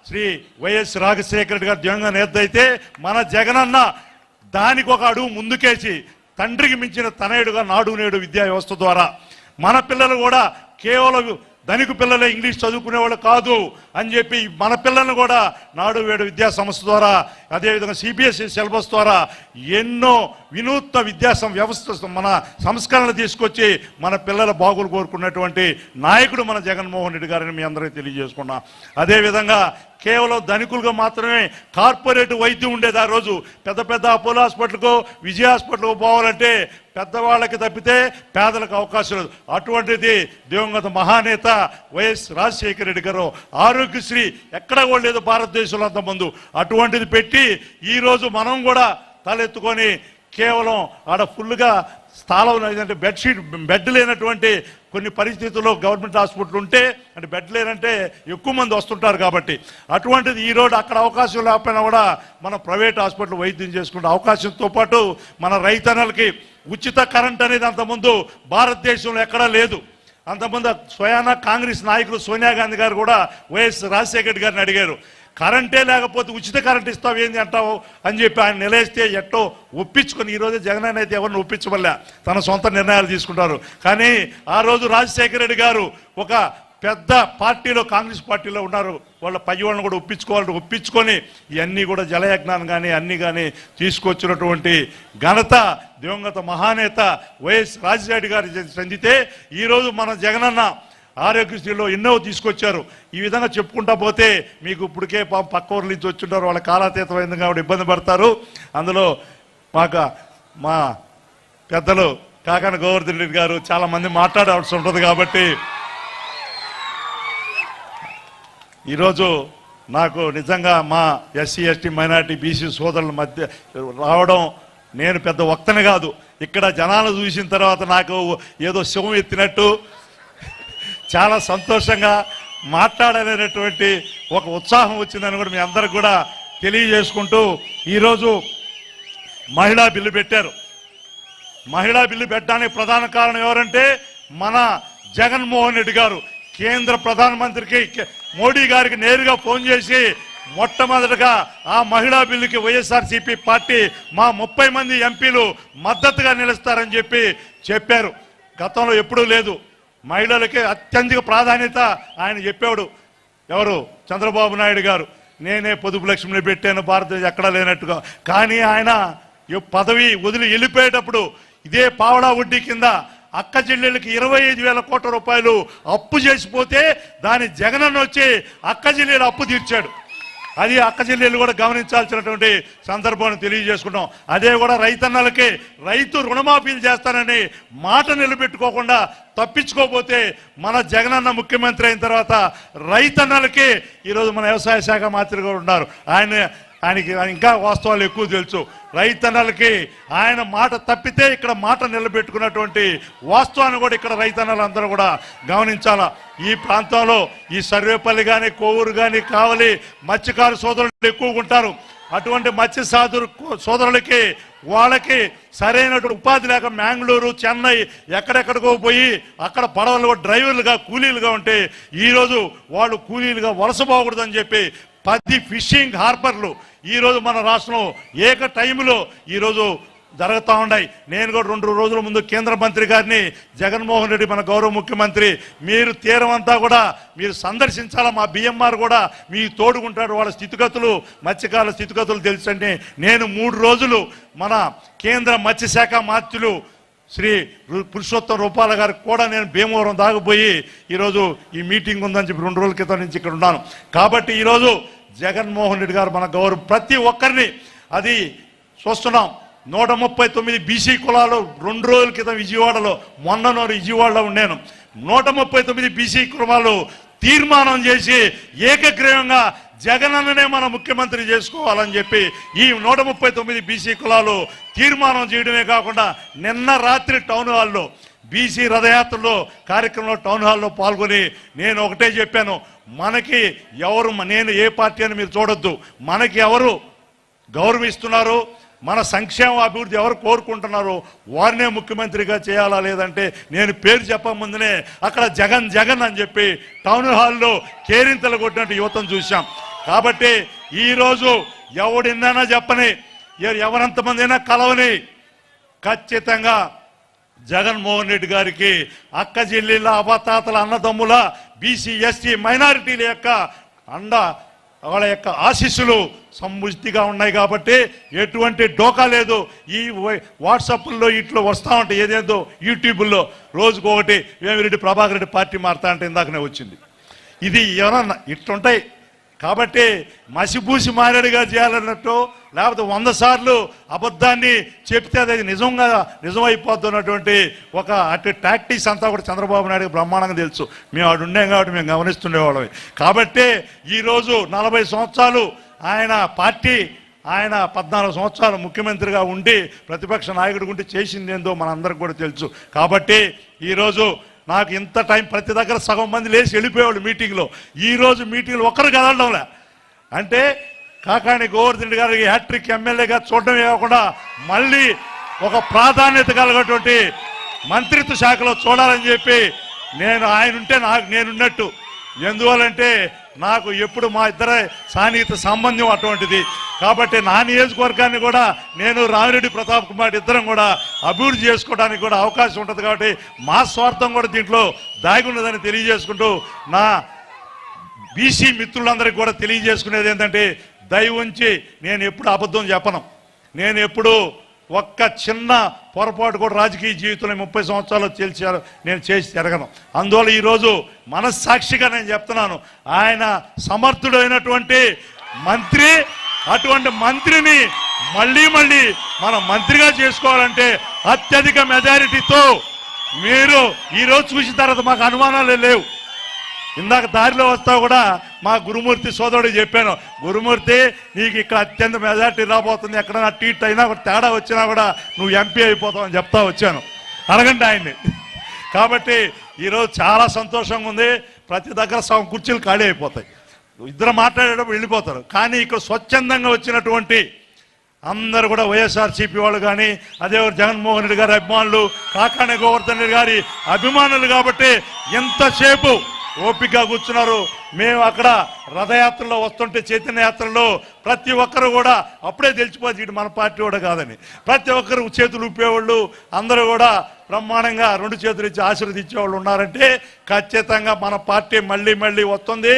శ్రీ వైఎస్ రాజశేఖర రెడ్డి గారు దివంగత నేత అయితే, మన జగనన్న దానికి ఒక అడుగు ముందుకేసి తండ్రికి మించిన తనయుడుగా నాడు నేడు విద్యా వ్యవస్థ ద్వారా మన పిల్లలు కూడా కేవలం ధనిక పిల్లలే ఇంగ్లీష్ చదువుకునే వాళ్ళు కాదు అని చెప్పి మన పిల్లలను కూడా నాడు వేడు విద్యా సంస్థ ద్వారా అదేవిధంగా సిబిఎస్ఈ సిలబస్ ద్వారా ఎన్నో వినూత్న విద్యా వ్యవస్థ మన సంస్కరణలు తీసుకొచ్చి మన పిల్లల బాగులు కోరుకున్నటువంటి నాయకుడు మన జగన్మోహన్ రెడ్డి గారిని మీ అందరికీ తెలియజేసుకున్నా. అదేవిధంగా కేవలం ధనికులుగా మాత్రమే కార్పొరేట్ వైద్యం ఉండేది. ఆ రోజు పెద్ద పెద్ద అపోలో హాస్పిటల్కో విజయ హాస్పిటల్కో పోవాలంటే పెద్దవాళ్ళకి తప్పితే పేదలకు అవకాశం లేదు. అటువంటిది దివంగత మహానేత వైఎస్ రాజశేఖర రెడ్డి గారు ఆరోగ్యశ్రీ ఎక్కడ కూడా లేదు భారతదేశంలో అంతమంది. అటువంటిది పెట్టి ఈరోజు మనం కూడా తలెత్తుకొని కేవలం ఆడ ఫుల్గా స్థలం ఏదంటే బెడ్ లేనటువంటి కొన్ని పరిస్థితుల్లో గవర్నమెంట్ హాస్పిటల్ ఉంటే అంటే బెడ్ లేనంటే ఎక్కువ మంది వస్తుంటారు కాబట్టి అటువంటిది ఈరోజు అక్కడ అవకాశం లేకపోయినా కూడా మనం ప్రైవేట్ హాస్పిటల్ వైద్యం చేసుకునే అవకాశంతో పాటు మన రైతన్నలకి ఉచిత కరెంట్ అనేది అంతకుముందు భారతదేశంలో ఎక్కడా లేదు. అంతకుముందు స్వయానా కాంగ్రెస్ నాయకులు సోనియా గాంధీ గారు కూడా వైఎస్ రాజశేఖర రెడ్డి గారిని అడిగారు, కరెంటే లేకపోతే ఉచిత కరెంట్ ఇస్తావు ఏంది అంటావు అని చెప్పి ఆయన నిలేస్తే ఎట్టో ఒప్పించుకొని ఈరోజు జగన్ అయితే ఎవరిని ఒప్పించవలే, తన సొంత నిర్ణయాలు తీసుకుంటారు. కానీ ఆ రోజు రాజశేఖర రెడ్డి గారు ఒక పెద్ద పార్టీలో కాంగ్రెస్ పార్టీలో ఉన్నారు, వాళ్ళ పై వాళ్ళని కూడా ఒప్పించుకొని ఇవన్నీ కూడా జలయజ్ఞానం కానీ అన్నీ కానీ తీసుకొచ్చినటువంటి ఘనత దివంగత మహానేత వైఎస్ రాజశేఖర రెడ్డి గారు చెందితే ఈరోజు మన జగనన్న ఆరోగ్యశ్రీలో ఎన్నో తీసుకొచ్చారు. ఈ విధంగా చెప్పుకుంటా పోతే మీకు ఇప్పటికే పక్క ఊర్ల నుంచి వచ్చుంటారు, వాళ్ళ కాలాతీతమైంది కాబట్టి ఇబ్బంది పడతారు. అందులో మా పెద్దలు కాకాని గోవర్ధన్ రెడ్డి గారు చాలా మంది మాట్లాడాల్సి ఉంటుంది కాబట్టి ఈరోజు నాకు నిజంగా మా ఎస్సీ ఎస్టీ మైనారిటీ బీసీ సోదరుల మధ్య రావడం, నేను పెద్ద వక్తని కాదు, ఇక్కడ జనాలు చూసిన తర్వాత నాకు ఏదో శవం ఎత్తినట్టు చాలా సంతోషంగా మాట్లాడలేనటువంటి ఒక ఉత్సాహం వచ్చిందని కూడా మీ అందరికి కూడా తెలియజేసుకుంటూ ఈరోజు మహిళా బిల్లు పెట్టారు. మహిళా బిల్లు పెట్టడానికి ప్రధాన కారణం ఎవరంటే మన జగన్మోహన్ రెడ్డి గారు కేంద్ర ప్రధానమంత్రికి మోడీ గారికి నేరుగా ఫోన్ చేసి మొట్టమొదటిగా ఆ మహిళా బిల్లుకి వైఎస్ఆర్సీపీ పార్టీ మా 30 మంది ఎంపీలు మద్దతుగా నిలుస్తారని చెప్పారు. గతంలో ఎప్పుడూ లేదు. మహిళలకి అత్యధిక ప్రాధాన్యత ఆయన చెప్పాడు. ఎవరు? చంద్రబాబు నాయుడు గారు. నేనే పొదుపు లక్ష్మిని పెట్టాను, భారతదేశం ఎక్కడా లేనట్టుగా. కానీ ఆయన పదవి వదిలి వెళ్ళిపోయేటప్పుడు ఇదే పావడా వడ్డీ కింద అక్క చెల్లెళ్ళకి 25,000 కోట్ల రూపాయలు అప్పు చేసిపోతే దాని జగనన్న వచ్చి అక్క చెల్లెలు అప్పు తీర్చాడు. అది అక్క చెల్లెలు కూడా గమనించాల్సినటువంటి సందర్భాన్ని తెలియజేసుకుంటాం. అదే కూడా రైతన్నలకి రైతు రుణమాఫీలు చేస్తానని మాట నిలబెట్టుకోకుండా తప్పించుకోపోతే మన జగనన్న ముఖ్యమంత్రి అయిన తర్వాత రైతన్నలకి ఈరోజు మన వ్యవసాయ శాఖ మంత్రి కూడా ఉన్నారు, ఆయనకి ఇంకా వాస్తవాలు ఎక్కువ తెలుసు. రైతన్నలకి ఆయన మాట తప్పితే ఇక్కడ మాట నిలబెట్టుకున్నటువంటి వాస్తవాన్ని కూడా ఇక్కడ రైతన్నలందరూ కూడా గమనించాలా. ఈ ప్రాంతంలో ఈ సర్వేపల్లి కానీ కోవూరు కానీ కావలి మత్స్యకారు సోదరులు ఎక్కువగా ఉంటారు. అటువంటి మత్స్య సోదరులకి వాళ్ళకి సరైనటువంటి ఉపాధి లేక మ్యాంగ్లూరు చెన్నై ఎక్కడెక్కడికో పోయి అక్కడ పడవలు డ్రైవర్లుగా కూలీలుగా ఉంటే ఈరోజు వాళ్ళు కూలీలుగా వలసపోకూడదని చెప్పి 10 ఫిషింగ్ హార్బర్లు ఈరోజు మన రాష్ట్రంలో ఏక టైంలో ఈరోజు జరుగుతూ ఉన్నాయి. నేను కూడా 2 రోజుల ముందు కేంద్ర మంత్రి గారిని జగన్మోహన్ రెడ్డి మన గౌరవ ముఖ్యమంత్రి మీరు తీరం అంతా కూడా మీరు సందర్శించాలా, మా బిఎంఆర్ కూడా మీ తోడుకుంటాడు, వాళ్ళ స్థితిగతులు మత్స్యకారుల స్థితిగతులు తెలుసండి. నేను 3 రోజులు మన కేంద్ర మత్స్యశాఖ మంత్రులు శ్రీ పురుషోత్తం రూపాల గారికి కూడా నేను భీమవరం దాకపోయి ఈరోజు ఈ మీటింగ్ ఉందని చెప్పి 2 రోజుల క్రితం నుంచి ఇక్కడ ఉన్నాను. కాబట్టి ఈరోజు జగన్మోహన్ రెడ్డి గారు మన గౌరవ ప్రతి ఒక్కరిని అది చూస్తున్నాం. 139 బీసీ కులాలు 2 రోజుల క్రితం విజయవాడలో, మొన్న విజయవాడలో ఉన్నాను. 139 బీసీ కులాలు తీర్మానం చేసి ఏకగ్రీవంగా జగనన్ననే మన ముఖ్యమంత్రి చేసుకోవాలని చెప్పి ఈ 139 బీసీ కులాలు తీర్మానం చేయడమే కాకుండా నిన్న రాత్రి టౌన్ హాల్లో బీసీ రథయాత్రలో కార్యక్రమంలో టౌన్ హాల్లో పాల్గొని నేను ఒకటే చెప్పాను, మనకి ఎవరు, నేను ఏ పార్టీ అని మీరు చూడొద్దు, మనకి ఎవరు గౌరవిస్తున్నారు, మన సంక్షేమ అభివృద్ధి ఎవరు కోరుకుంటున్నారో వారినే ముఖ్యమంత్రిగా చేయాలా, లేదంటే నేను పేరు చెప్పముందునే అక్కడ జగన్ జగన్ అని చెప్పి టౌన్ హాల్లో కేరింతలు కొట్టినట్టు యువతను చూశాం. కాబట్టి ఈరోజు ఎవడిన్నైనా చెప్పని, ఎవరంతమంది అయినా కలవని, ఖచ్చితంగా జగన్మోహన్ రెడ్డి గారికి అక్క చెల్లెళ్ళ అవతాతల అన్నదమ్ముల బీసీ ఎస్టీ మైనారిటీల యొక్క అండ వాళ్ళ యొక్క ఆశీస్సులు సముచితంగా ఉన్నాయి కాబట్టి ఎటువంటి డోకా లేదు. ఈ వాట్సాప్లో ఇట్లో వస్తూ ఉంటాయి, ఏదేదో యూట్యూబ్లో రోజుకొకటి వేమిరెడ్డి ప్రభాకర్ రెడ్డి పార్టీ మారుతా అంటే ఇందాకనే వచ్చింది. ఇది ఏమన్నా ఇట్లుంటాయి కాబట్టి మసిపూసి మారేడుగా చేయాలన్నట్టు, లేకపోతే 100 సార్లు అబద్ధాన్ని చెప్తే అది నిజమైపోతున్నటువంటి ఒక అటు టాక్టిక్స్ అంతా కూడా చంద్రబాబు నాయుడు బ్రహ్మాండంగా తెలుసు. మేము ఆడు ఉండే కాబట్టి మేము గమనిస్తుండేవాళ్ళం. కాబట్టి ఈరోజు 40 సంవత్సరాలు ఆయన పార్టీ, ఆయన 14 సంవత్సరాలు ముఖ్యమంత్రిగా ఉండి ప్రతిపక్ష నాయకుడు ఉండి చేసింది ఏందో మనందరికి కూడా తెలుసు. కాబట్టి ఈరోజు నాకు ఇంత టైం ప్రతి దగ్గర సగం మంది లేచి వెళ్ళిపోయేవాళ్ళు మీటింగ్లో. ఈరోజు మీటింగ్లో ఒక్కరు కదలడంలే. అంటే కాకాని గోవర్ధన్ రెడ్డి గారికి హ్యాట్రిక్ ఎమ్మెల్యేగా చూడడమే కాకుండా మళ్ళీ ఒక ప్రాధాన్యత కలిగినటువంటి మంత్రిత్వ శాఖలో చూడాలని చెప్పి ఆయన ఉంటే నేనున్నట్టు. ఎందువల్లంటే నాకు ఎప్పుడు మా ఇద్దరే సాన్నిహిత సంబంధం అటువంటిది. కాబట్టి నా నియోజకవర్గాన్ని కూడా నేను రామిరెడ్డి ప్రతాప్ కుమార్ ఇద్దరం కూడా అభివృద్ధి చేసుకోవడానికి కూడా అవకాశం ఉంటుంది. కాబట్టి మా స్వార్థం కూడా దీంట్లో దాగి ఉన్నదని తెలియజేసుకుంటూ నా బీసీ మిత్రులందరికీ కూడా తెలియజేసుకునేది ఏంటంటే, దయ ఉంచి నేను ఎప్పుడు అబద్ధం చెప్పను. నేను ఎప్పుడు ఒక్క చిన్న పొరపాటు కూడా రాజకీయ జీవితంలో 30 సంవత్సరాలు నేను చేసి తిరగను. అందువల్ల ఈరోజు మనస్సాక్షిగా నేను చెప్తున్నాను, ఆయన సమర్థుడైనటువంటి మంత్రి. అటువంటి మంత్రిని మళ్ళీ మనం మంత్రిగా చేసుకోవాలంటే అత్యధిక మెజారిటీతో మీరు ఈరోజు చూసిన తర్వాత మాకు అనుమానాలే లేవు. ఇందాక దారిలో వస్తా కూడా మా గురుమూర్తి సోదరుడికి చెప్పాను, గురుమూర్తి నీకు ఇక్కడ అత్యంత మెజారిటీ రాబోతుంది, ఎక్కడైనా టీట్ అయినా కూడా తేడా వచ్చినా కూడా నువ్వు ఎంపీ అయిపోతావు అని చెప్తా వచ్చాను. అడగండి ఆయన్ని. కాబట్టి ఈరోజు చాలా సంతోషంగా ఉంది. ప్రతి దగ్గర సగం కుర్చీలు ఖాళీ అయిపోతాయి, ఇద్దరు మాట్లాడేటప్పుడు వెళ్ళిపోతారు. కానీ ఇక్కడ స్వచ్ఛందంగా వచ్చినటువంటి అందరూ కూడా వైఎస్ఆర్సీపీ వాళ్ళు కానీ, అదే జగన్మోహన్ రెడ్డి గారి అభిమానులు, కాకాని గోవర్ధన్ రెడ్డి గారి అభిమానులు కాబట్టి ఎంతసేపు ఓపిక కూర్చున్నారు. మేము అక్కడ రథయాత్రలో వస్తుంటే, చైతన్య యాత్రలో ప్రతి ఒక్కరు కూడా అప్పుడే తెలిసిపోతుంది ఇటు మన పార్టీ కూడా కాదని. ప్రతి ఒక్కరు చేతులు ఊపేవాళ్ళు, అందరూ కూడా బ్రహ్మాండంగా 2 చేతులు ఇచ్చి ఆశీర్వదించేవాళ్ళు ఉన్నారంటే ఖచ్చితంగా మన పార్టీ మళ్ళీ వస్తుంది.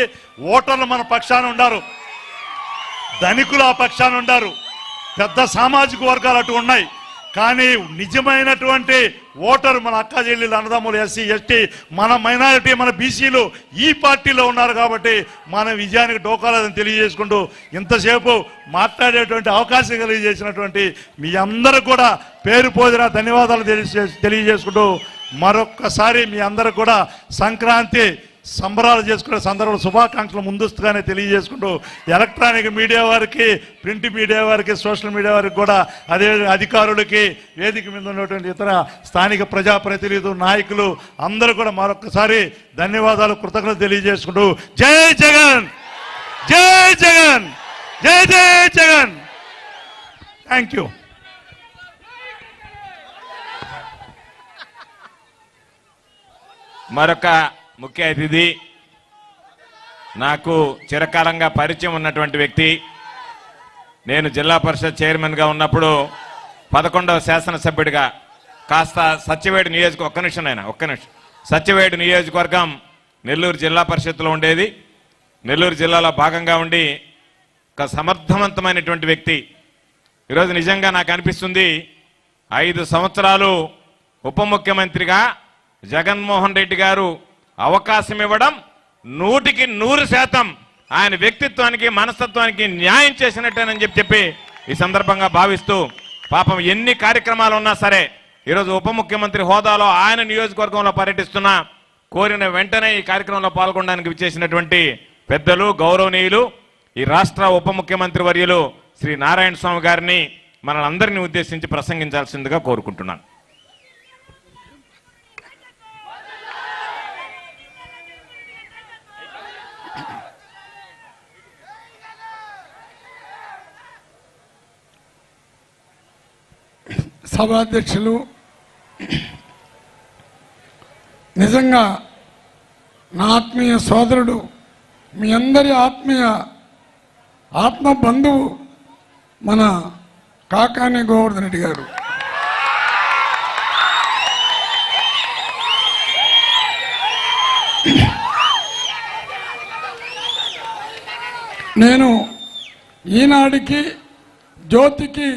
ఓటర్లు మన పక్షాన ఉన్నారు, ధనికులు ఆ పక్షాన ఉన్నారు, పెద్ద సామాజిక వర్గాలు అటు ఉన్నాయి. కానీ నిజమైనటువంటి ఓటరు మన అక్క చెల్లెలు అన్నదమ్ములు ఎస్సీ ఎస్టీ మన మైనారిటీ మన బీసీలు ఈ పార్టీలో ఉన్నారు. కాబట్టి మన విజయానికి డోకాలని తెలియజేసుకుంటూ ఇంతసేపు మాట్లాడేటువంటి అవకాశం కలిగజేసినటువంటి మీ అందరూ కూడా పేరు పోదిన ధన్యవాదాలు తెలియజేసుకుంటూ మరొక్కసారి మీ అందరూ కూడా సంక్రాంతి సంబరాలు చేసుకునే సందర్భంలో శుభాకాంక్షలు ముందస్తుగానే తెలియజేసుకుంటూ ఎలక్ట్రానిక్ మీడియా వారికి, ప్రింట్ మీడియా వారికి, సోషల్ మీడియా వారికి కూడా, అదే అధికారులకి, వేదిక మీద ఉన్నటువంటి ఇతర స్థానిక ప్రజాప్రతినిధులు, నాయకులు అందరూ కూడా మరొకసారి ధన్యవాదాలు, కృతజ్ఞతలు తెలియజేసుకుంటూ జై జగన్, జై జగన్, జై జై జగన్. Thank you. మరొక ముఖ్య అతిథి, నాకు చిరకాలంగా పరిచయం ఉన్నటువంటి వ్యక్తి. నేను జిల్లా పరిషత్ చైర్మన్గా ఉన్నప్పుడు 11వ శాసనసభ్యుడిగా కాస్త సత్యవేడు నియోజకవర్గం సత్యవేడు నియోజకవర్గం నెల్లూరు జిల్లా పరిషత్లో ఉండేది. నెల్లూరు జిల్లాలో భాగంగా ఉండి ఒక సమర్థవంతమైనటువంటి వ్యక్తి. ఈరోజు నిజంగా నాకు అనిపిస్తుంది, 5 సంవత్సరాలు ఉప ముఖ్యమంత్రిగా జగన్మోహన్ రెడ్డి గారు అవకాశం ఇవ్వడం 100% ఆయన వ్యక్తిత్వానికి, మనస్తత్వానికి న్యాయం చేసినట్టేనని చెప్పి ఈ సందర్భంగా భావిస్తూ, పాపం ఎన్ని కార్యక్రమాలు ఉన్నా సరే ఈరోజు ఉప ముఖ్యమంత్రి హోదాలో ఆయన నియోజకవర్గంలో పర్యటిస్తున్నా కోరిన వెంటనే ఈ కార్యక్రమంలో పాల్గొనడానికి విచ్చేసినటువంటి పెద్దలు, గౌరవనీయులు, ఈ రాష్ట్ర ఉప ముఖ్యమంత్రి వర్యులు శ్రీ నారాయణ స్వామి గారిని మనందరినీ ఉద్దేశించి ప్రసంగించాల్సిందిగా కోరుకుంటున్నాను. సభాధ్యక్షులు, నిజంగా నా ఆత్మీయ సోదరుడు, మీ అందరి ఆత్మ బంధువు మన కాకాని గోవర్ధన్ రెడ్డి గారు. నేను ఈనాడికి జ్యోతికి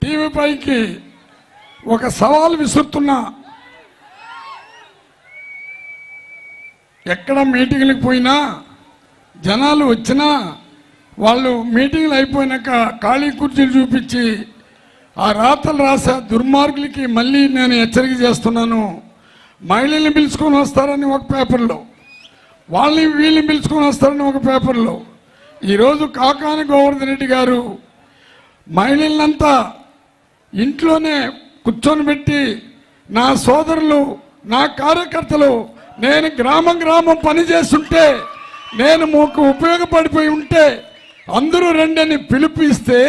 టీవీపైకి ఒక సవాల్ విసురుతున్నా. ఎక్కడ మీటింగ్లకు పోయినా జనాలు వచ్చినా వాళ్ళు మీటింగ్లు అయిపోయినాక ఖాళీ కుర్చీలు చూపించి ఆ రాతలు రాసే దుర్మార్గులకి మళ్ళీ నేను హెచ్చరిక చేస్తున్నాను. మహిళల్ని పిలుచుకొని వస్తారని ఒక పేపర్లో, వాళ్ళని వీళ్ళని పిలుచుకొని వస్తారని ఒక పేపర్లో. ఈరోజు కాకాని గోవర్ధన్ రెడ్డి గారు మహిళలంతా ఇంట్లోనే కూర్చొని పెట్టి, నా సోదరులు, నా కార్యకర్తలు, నేను గ్రామం గ్రామం పనిచేస్తుంటే, నేను మాకు ఉపయోగపడిపోయి ఉంటే అందరూ రెండని పిలిపిస్తే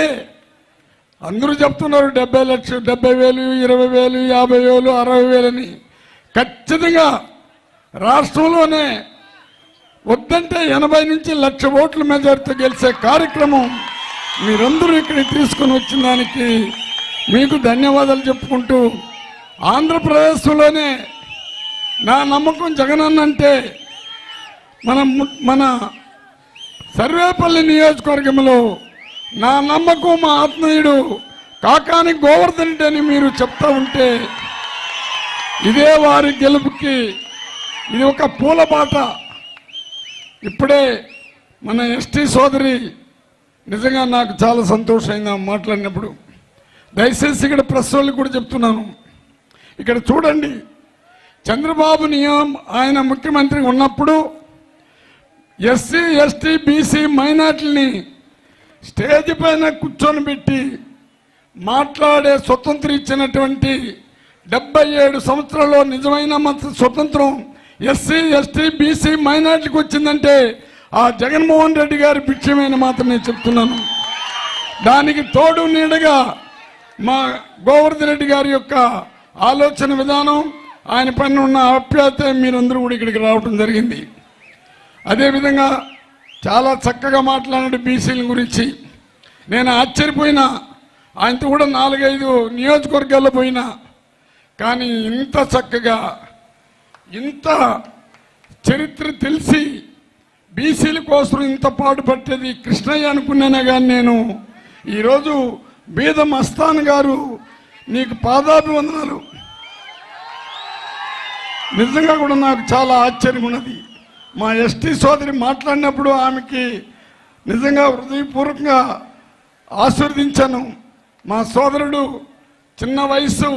అందరూ చెప్తున్నారు 70 లక్షలు, 70,000, 20,000, 50,000, 60,000 అని. ఖచ్చితంగా రాష్ట్రంలోనే వద్దంటే 80 నుంచి 1,00,000 ఓట్ల మెజార్టీతో గెలిచే కార్యక్రమం మీరందరూ ఇక్కడికి తీసుకొని వచ్చిన దానికి మీకు ధన్యవాదాలు చెప్పుకుంటూ, ఆంధ్రప్రదేశ్లోనే నా నమ్మకం జగనన్న అంటే మన సర్వేపల్లి నియోజకవర్గంలో నా నమ్మకం మా ఆత్మీయుడు కాకాని గోవర్ధన్ రెడ్డి అని మీరు చెప్తా ఉంటే, ఇదే వారి గెలుపుకి ఇది ఒక పూలబాట. ఇప్పుడే మన ఎస్టీ సోదరి నిజంగా నాకు చాలా సంతోషమైంది మాట్లాడినప్పుడు. దయచేసి ఇక్కడ ప్రెస్ వాళ్ళకి కూడా చెప్తున్నాను, ఇక్కడ చూడండి, చంద్రబాబు ఆయన ముఖ్యమంత్రి ఉన్నప్పుడు ఎస్సీ ఎస్టీ బీసీ మైనార్టీలని స్టేజ్ పైన కూర్చొని పెట్టి మాట్లాడే స్వతంత్రం ఇచ్చినటువంటి 77 సంవత్సరాల్లో నిజమైన స్వతంత్రం ఎస్సీ ఎస్టీ బీసీ మైనార్టీకి వచ్చిందంటే ఆ జగన్మోహన్ రెడ్డి గారి భిక్షమైన మాత్రమే చెప్తున్నాను. దానికి తోడు నీడగా మా గోవర్ధన్ రెడ్డి గారి యొక్క ఆలోచన విధానం, ఆయన పైన ఉన్న ఆప్యాయత మీరందరూ కూడా ఇక్కడికి రావడం జరిగింది. అదేవిధంగా చాలా చక్కగా మాట్లాడాడు బీసీల గురించి. నేను ఆశ్చర్యపోయినా, ఆయనతో కూడా 4-5 నియోజకవర్గాల్లో పోయినా, కానీ ఇంత చక్కగా ఇంత చరిత్ర తెలిసి బీసీల కోసం ఇంత పాటుపట్టేది కృష్ణయ్య అనుకున్నానే కానీ నేను ఈరోజు బీద మస్తాన్ గారు నీకు పాదాభివందనాలు. నిజంగా కూడా నాకు చాలా ఆశ్చర్యం ఉన్నది. మా ఎస్టీ సోదరి మాట్లాడినప్పుడు ఆమెకి నిజంగా హృదయపూర్వకంగా ఆశీర్వదించాను. మా సోదరుడు చిన్న వయసు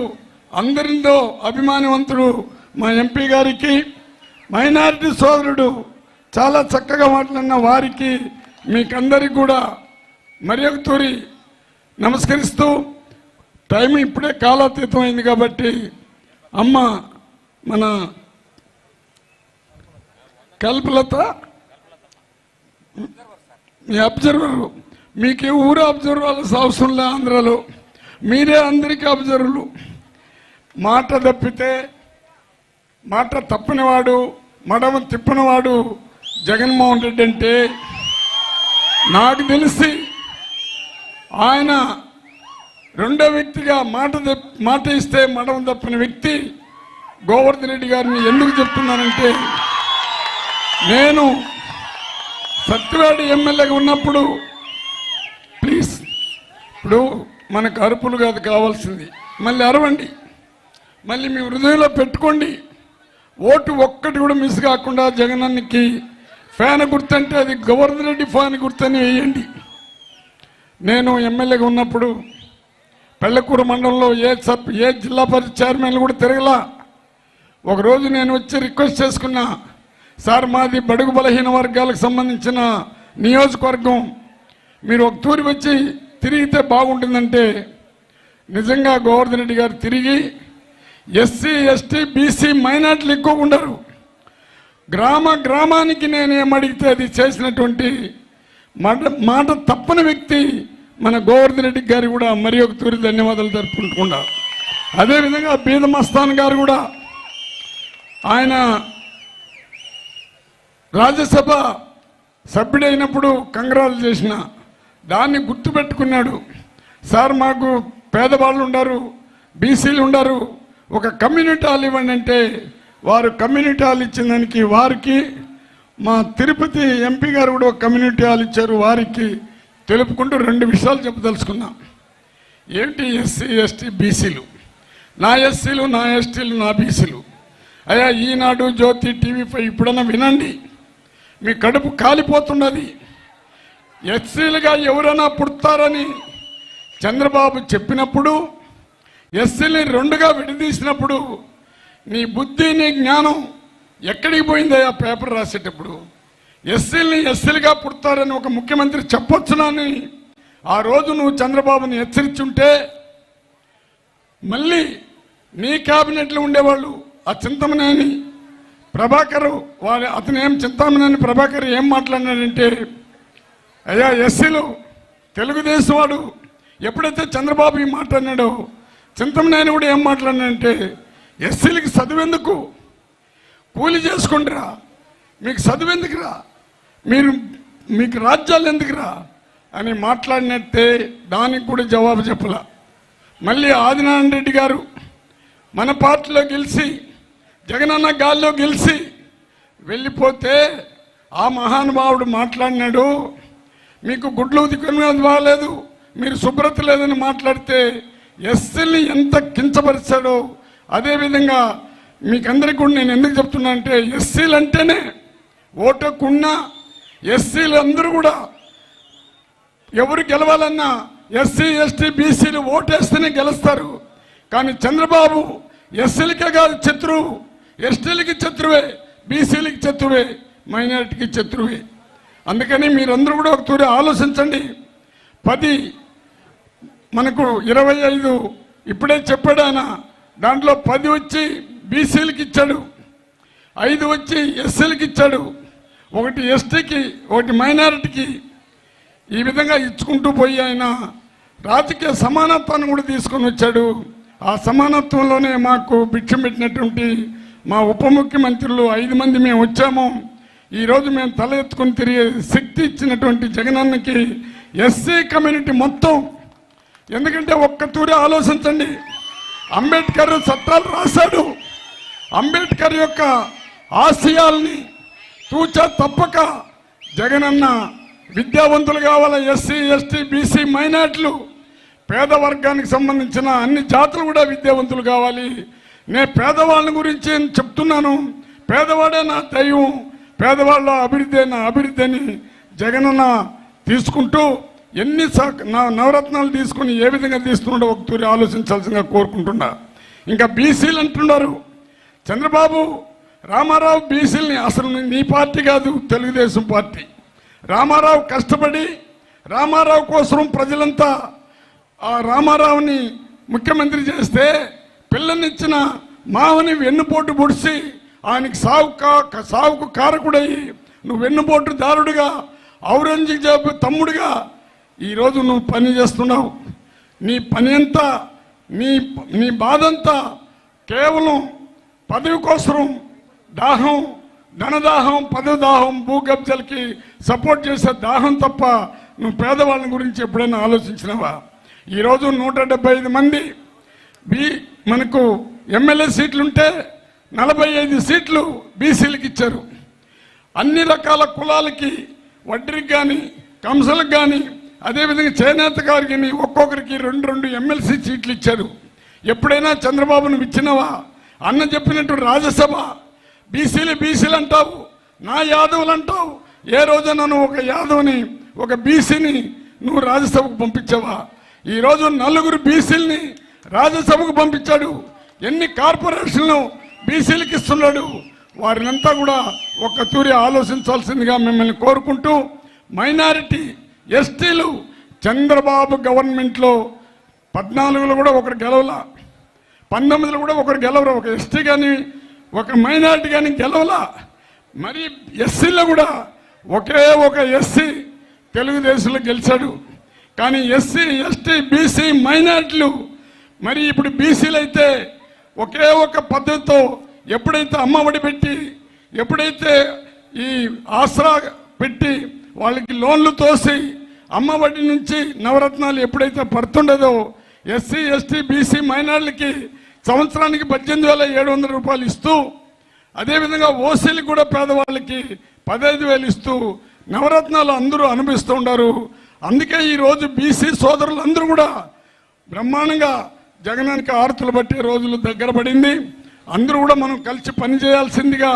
అందరిలో అభిమానవంతుడు మా ఎంపీ గారికి, మైనారిటీ సోదరుడు చాలా చక్కగా మాట్లాడిన వారికి మీకందరికి కూడా మరి ఒక తూరి నమస్కరిస్తూ, టైం ఇప్పుడే కాలాతీతం అయింది కాబట్టి అమ్మ మన కల్పలత మీ అబ్జర్వర్, మీకు ఊరు అబ్జర్వర్ అవసరం లే, ఆంధ్రాలో మీరే అందరికీ అబ్జర్వర్లు. మాట తప్పితే మాట తప్పనివాడు, మడమ తిప్పనివాడు జగన్మోహన్ రెడ్డి అంటే నాకు తెలిసి ఆయన రెండో వ్యక్తిగా మాట ఇస్తే మడమ తప్పని వ్యక్తి గోవర్ధన్ రెడ్డి గారిని ఎందుకు చెప్తున్నానంటే, నేను సత్యవేడ ఎమ్మెల్యేగా ఉన్నప్పుడు, ప్లీజ్ ఇప్పుడు మనకు అరుపులు కాదు కావాల్సింది, మళ్ళీ అరవండి, మళ్ళీ మీ హృదయంలో పెట్టుకోండి. ఓటు ఒక్కటి కూడా మిస్ కాకుండా జగనన్నకి ఫ్యాన్ గుర్తంటే అది గోవర్ధన్ రెడ్డి ఫ్యాన్ గుర్తని వేయండి. నేను ఎమ్మెల్యేగా ఉన్నప్పుడు పెళ్లకూరు మండలంలో ఏ జిల్లా పరిషత్ చైర్మన్లు కూడా తిరగలా. ఒకరోజు నేను వచ్చి రిక్వెస్ట్ చేసుకున్నా, సార్ మాది బడుగు బలహీన వర్గాలకు సంబంధించిన నియోజకవర్గం, మీరు ఒక తూరి వచ్చి తిరిగితే బాగుంటుందంటే నిజంగా గోవర్ధన్ రెడ్డి గారు తిరిగి ఎస్సీ ఎస్టీ బీసీ మైనార్టీలు ఎక్కువ ఉండరు, గ్రామానికి నేను ఏమడిగితే అది చేసినటువంటి మాట తప్పని వ్యక్తి మన గోవర్ధన్ రెడ్డి గారు కూడా మరి ఒక తూరి ధన్యవాదాలు జరుపుకుంటున్నా. అదేవిధంగా బీద మస్తాన్ గారు కూడా ఆయన రాజ్యసభ సభ్యుడైనప్పుడు కంగ్రాలు చేసిన దాన్ని గుర్తుపెట్టుకున్నాడు. సార్ మాకు పేదవాళ్ళు ఉండారు, బీసీలు ఉండారు, ఒక కమ్యూనిటీ హాల్ ఇవ్వండి అంటే వారు కమ్యూనిటీ హాల్ ఇచ్చిన దానికి వారికి మా తిరుపతి ఎంపీ గారు కూడా ఒక కమ్యూనిటీ హాల్ ఇచ్చారు. వారికి తెలుపుకుంటూ 2 విషయాలు చెప్పదలుచుకున్నాం. ఏంటి ఎస్సీ ఎస్టీ బీసీలు, నా ఎస్సీలు నా ఎస్టీలు నా బీసీలు. అయ్యా ఈనాడు జ్యోతి టీవీ5 ఇప్పుడన్నా వినండి, మీ కడుపు కాలిపోతున్నది. ఎస్సీలుగా ఎవరైనా పుడతారని చంద్రబాబు చెప్పినప్పుడు, ఎస్సీని 2గా విడదీసినప్పుడు నీ బుద్ధి నీ జ్ఞానం ఎక్కడికి పోయిందయ్యా? పేపర్ రాసేటప్పుడు ఎస్సీలని ఎస్సీలుగా పుడతారని ఒక ముఖ్యమంత్రి చెప్పొచ్చునని ఆ రోజు నువ్వు చంద్రబాబుని హెచ్చరించుంటే, మళ్ళీ నీ క్యాబినెట్లో ఉండేవాళ్ళు ఆ చింతమనేని ప్రభాకర్, అతను ఏం చింతమనేని ప్రభాకర్ ఏం మాట్లాడినాడంటే, అయ్యా ఎస్సీలు తెలుగుదేశం వాడు ఎప్పుడైతే చంద్రబాబు ఈ మాట్లాడినాడో చింతమనేని కూడా ఏం మాట్లాడినాడంటే, ఎస్సీలకి చదువెందుకు, కూలి చేసుకుంటారా, మీకు చదువు ఎందుకురా, మీకు రాజ్యాలు ఎందుకురా అని మాట్లాడినట్టే దానికి కూడా జవాబు చెప్పలా. మళ్ళీ ఆదినారాయణ రెడ్డి గారు మన పార్టీలో గెలిచి జగనన్న గాల్లో గెలిచి వెళ్ళిపోతే ఆ మహానుభావుడు మాట్లాడినాడు, మీకు గుడ్లు ఉదికునేది బాగలేదు, మీరు శుభ్రత లేదని మాట్లాడితే ఎస్సీల్ని ఎంత కించపరిచాడో. అదేవిధంగా మీకందరికీ కూడా నేను ఎందుకు చెప్తున్నా అంటే, ఎస్సీలు అంటేనే ఓటుకున్నా ఎస్సీలు అందరూ కూడా ఎవరు గెలవాలన్నా ఎస్సీ ఎస్టీ బీసీలు ఓటేస్తేనే గెలుస్తారు. కానీ చంద్రబాబు ఎస్సీలకే కాదు శత్రువు, ఎస్టీలకి శత్రువే, బీసీలకి శత్రువే, మైనారిటీకి శత్రువే. అందుకని మీరందరూ కూడా ఒక తూరి ఆలోచించండి. 10 మనకు 25 ఇప్పుడే చెప్పాడు ఆయన, దాంట్లో 10 వచ్చి బీసీలకి ఇచ్చాడు, 5 వచ్చి ఎస్సీలకి ఇచ్చాడు, 1 ఎస్టీకి 1 మైనారిటీకి. ఈ విధంగా ఇచ్చుకుంటూ పోయి ఆయన రాజకీయ సమానత్వాన్ని కూడా తీసుకొని వచ్చాడు. ఆ సమానత్వంలోనే మాకు భిక్షం పెట్టినటువంటి మా ఉప ముఖ్యమంత్రులు 5 మంది మేము వచ్చాము. ఈరోజు మేము తల ఎత్తుకొని తిరిగే శక్తి ఇచ్చినటువంటి జగనన్నకి ఎస్సీ కమ్యూనిటీ మొత్తం, ఎందుకంటే ఒక్క తూరి ఆలోచించండి, అంబేద్కర్ చట్టాలు రాశాడు, అంబేద్కర్ యొక్క ఆశయాల్ని తూచా తప్పక జగనన్న విద్యావంతులు కావాలా, ఎస్సీ ఎస్టీ బీసీ మైనార్టీలు పేద వర్గానికి సంబంధించిన అన్ని జాతులు కూడా విద్యావంతులు కావాలి. నేను పేదవాళ్ళ గురించి చెప్తున్నాను, పేదవాడే నా దైవం, పేదవాళ్ళ అభివృద్ధి నా అభివృద్ధి అని జగనన్న తీసుకుంటూ ఎన్ని నవరత్నాలు తీసుకుని ఏ విధంగా తీసుకున్నాడో ఒక తూరి ఆలోచించాల్సిందిగా కోరుకుంటున్నా. ఇంకా బీసీలు అంటున్నారు చంద్రబాబు, రామారావు బీసీలని, అసలు నీ పార్టీ కాదు తెలుగుదేశం పార్టీ. రామారావు కష్టపడి రామారావు కోసం ప్రజలంతా ఆ రామారావుని ముఖ్యమంత్రి చేస్తే పిల్లనిచ్చిన మావని వెన్నుపోటు పొడిచి ఆయనకి సావుకు కారకుడయ్యి నువ్వు వెన్నుపోటు దారుడుగా ఔరంగజేబు తమ్ముడుగా ఈరోజు నువ్వు పని చేస్తున్నావు. నీ పని అంతా నీ బాధంతా కేవలం పదవి కోసం, దాహం, ధనదాహం, పదవి దాహం, భూకబ్జాలకి సపోర్ట్ చేసే దాహం తప్ప నువ్వు పేదవాళ్ళ గురించి ఎప్పుడైనా ఆలోచించినావా? ఈరోజు 175 మంది మనకు ఎమ్మెల్యే సీట్లుంటే 45 సీట్లు బీసీలకు ఇచ్చారు. అన్ని రకాల కులాలకి, వడ్డీకి కానీ కంసలకు కానీ అదేవిధంగా చేనేత గారికి ఒక్కొక్కరికి 2 ఎమ్మెల్సీ సీట్లు ఇచ్చారు. ఎప్పుడైనా చంద్రబాబు నువ్వు ఇచ్చినవా? అన్న చెప్పినట్టు రాజ్యసభ బీసీలు అంటావు, నా యాదవులు అంటావు. ఏ రోజైనా నువ్వు ఒక యాదవ్ని, ఒక బీసీని నువ్వు రాజ్యసభకు పంపించావా? ఈరోజు 4 బీసీలని రాజ్యసభకు పంపించాడు. ఎన్ని కార్పొరేషన్లు బీసీలకు ఇస్తున్నాడు? వారినంతా కూడా ఒక్క తూరి ఆలోచించాల్సిందిగా మిమ్మల్ని కోరుకుంటూ, మైనారిటీ ఎస్టీలు చంద్రబాబు గవర్నమెంట్లో 14లో కూడా ఒకరు గెలవలా, 19లో కూడా ఒకరు గెలవరు, ఒక ఎస్టీ కానీ ఒక మైనారిటీ కానీ గెలవలా. మరి ఎస్సీలో కూడా ఒకే ఒక ఎస్సీ తెలుగుదేశంలో గెలిచాడు. కానీ ఎస్సీ ఎస్టీ బీసీ మైనారిటీలు మరి ఇప్పుడు బీసీలు అయితే ఒకే ఒక పద్ధతితో ఎప్పుడైతే అమ్మఒడి పెట్టి, ఎప్పుడైతే ఈ ఆసరా పెట్టి వాళ్ళకి లోన్లు తోసి అమ్మఒడి నుంచి నవరత్నాలు ఎప్పుడైతే పడుతుండదో ఎస్సీ ఎస్టీ బీసీ మైనార్టీలకి సంవత్సరానికి 18,700 రూపాయలు ఇస్తూ అదేవిధంగా ఓసీలకు కూడా పేదవాళ్ళకి 15,000 ఇస్తూ నవరత్నాలు అందరూ అనుభవిస్తూ ఉన్నారు. అందుకే ఈరోజు బీసీ సోదరులు అందరూ కూడా బ్రహ్మాండంగా జగనానికి ఆరతులు బట్టే రోజులు దగ్గర పడింది. అందరూ కూడా మనం కలిసి పనిచేయాల్సిందిగా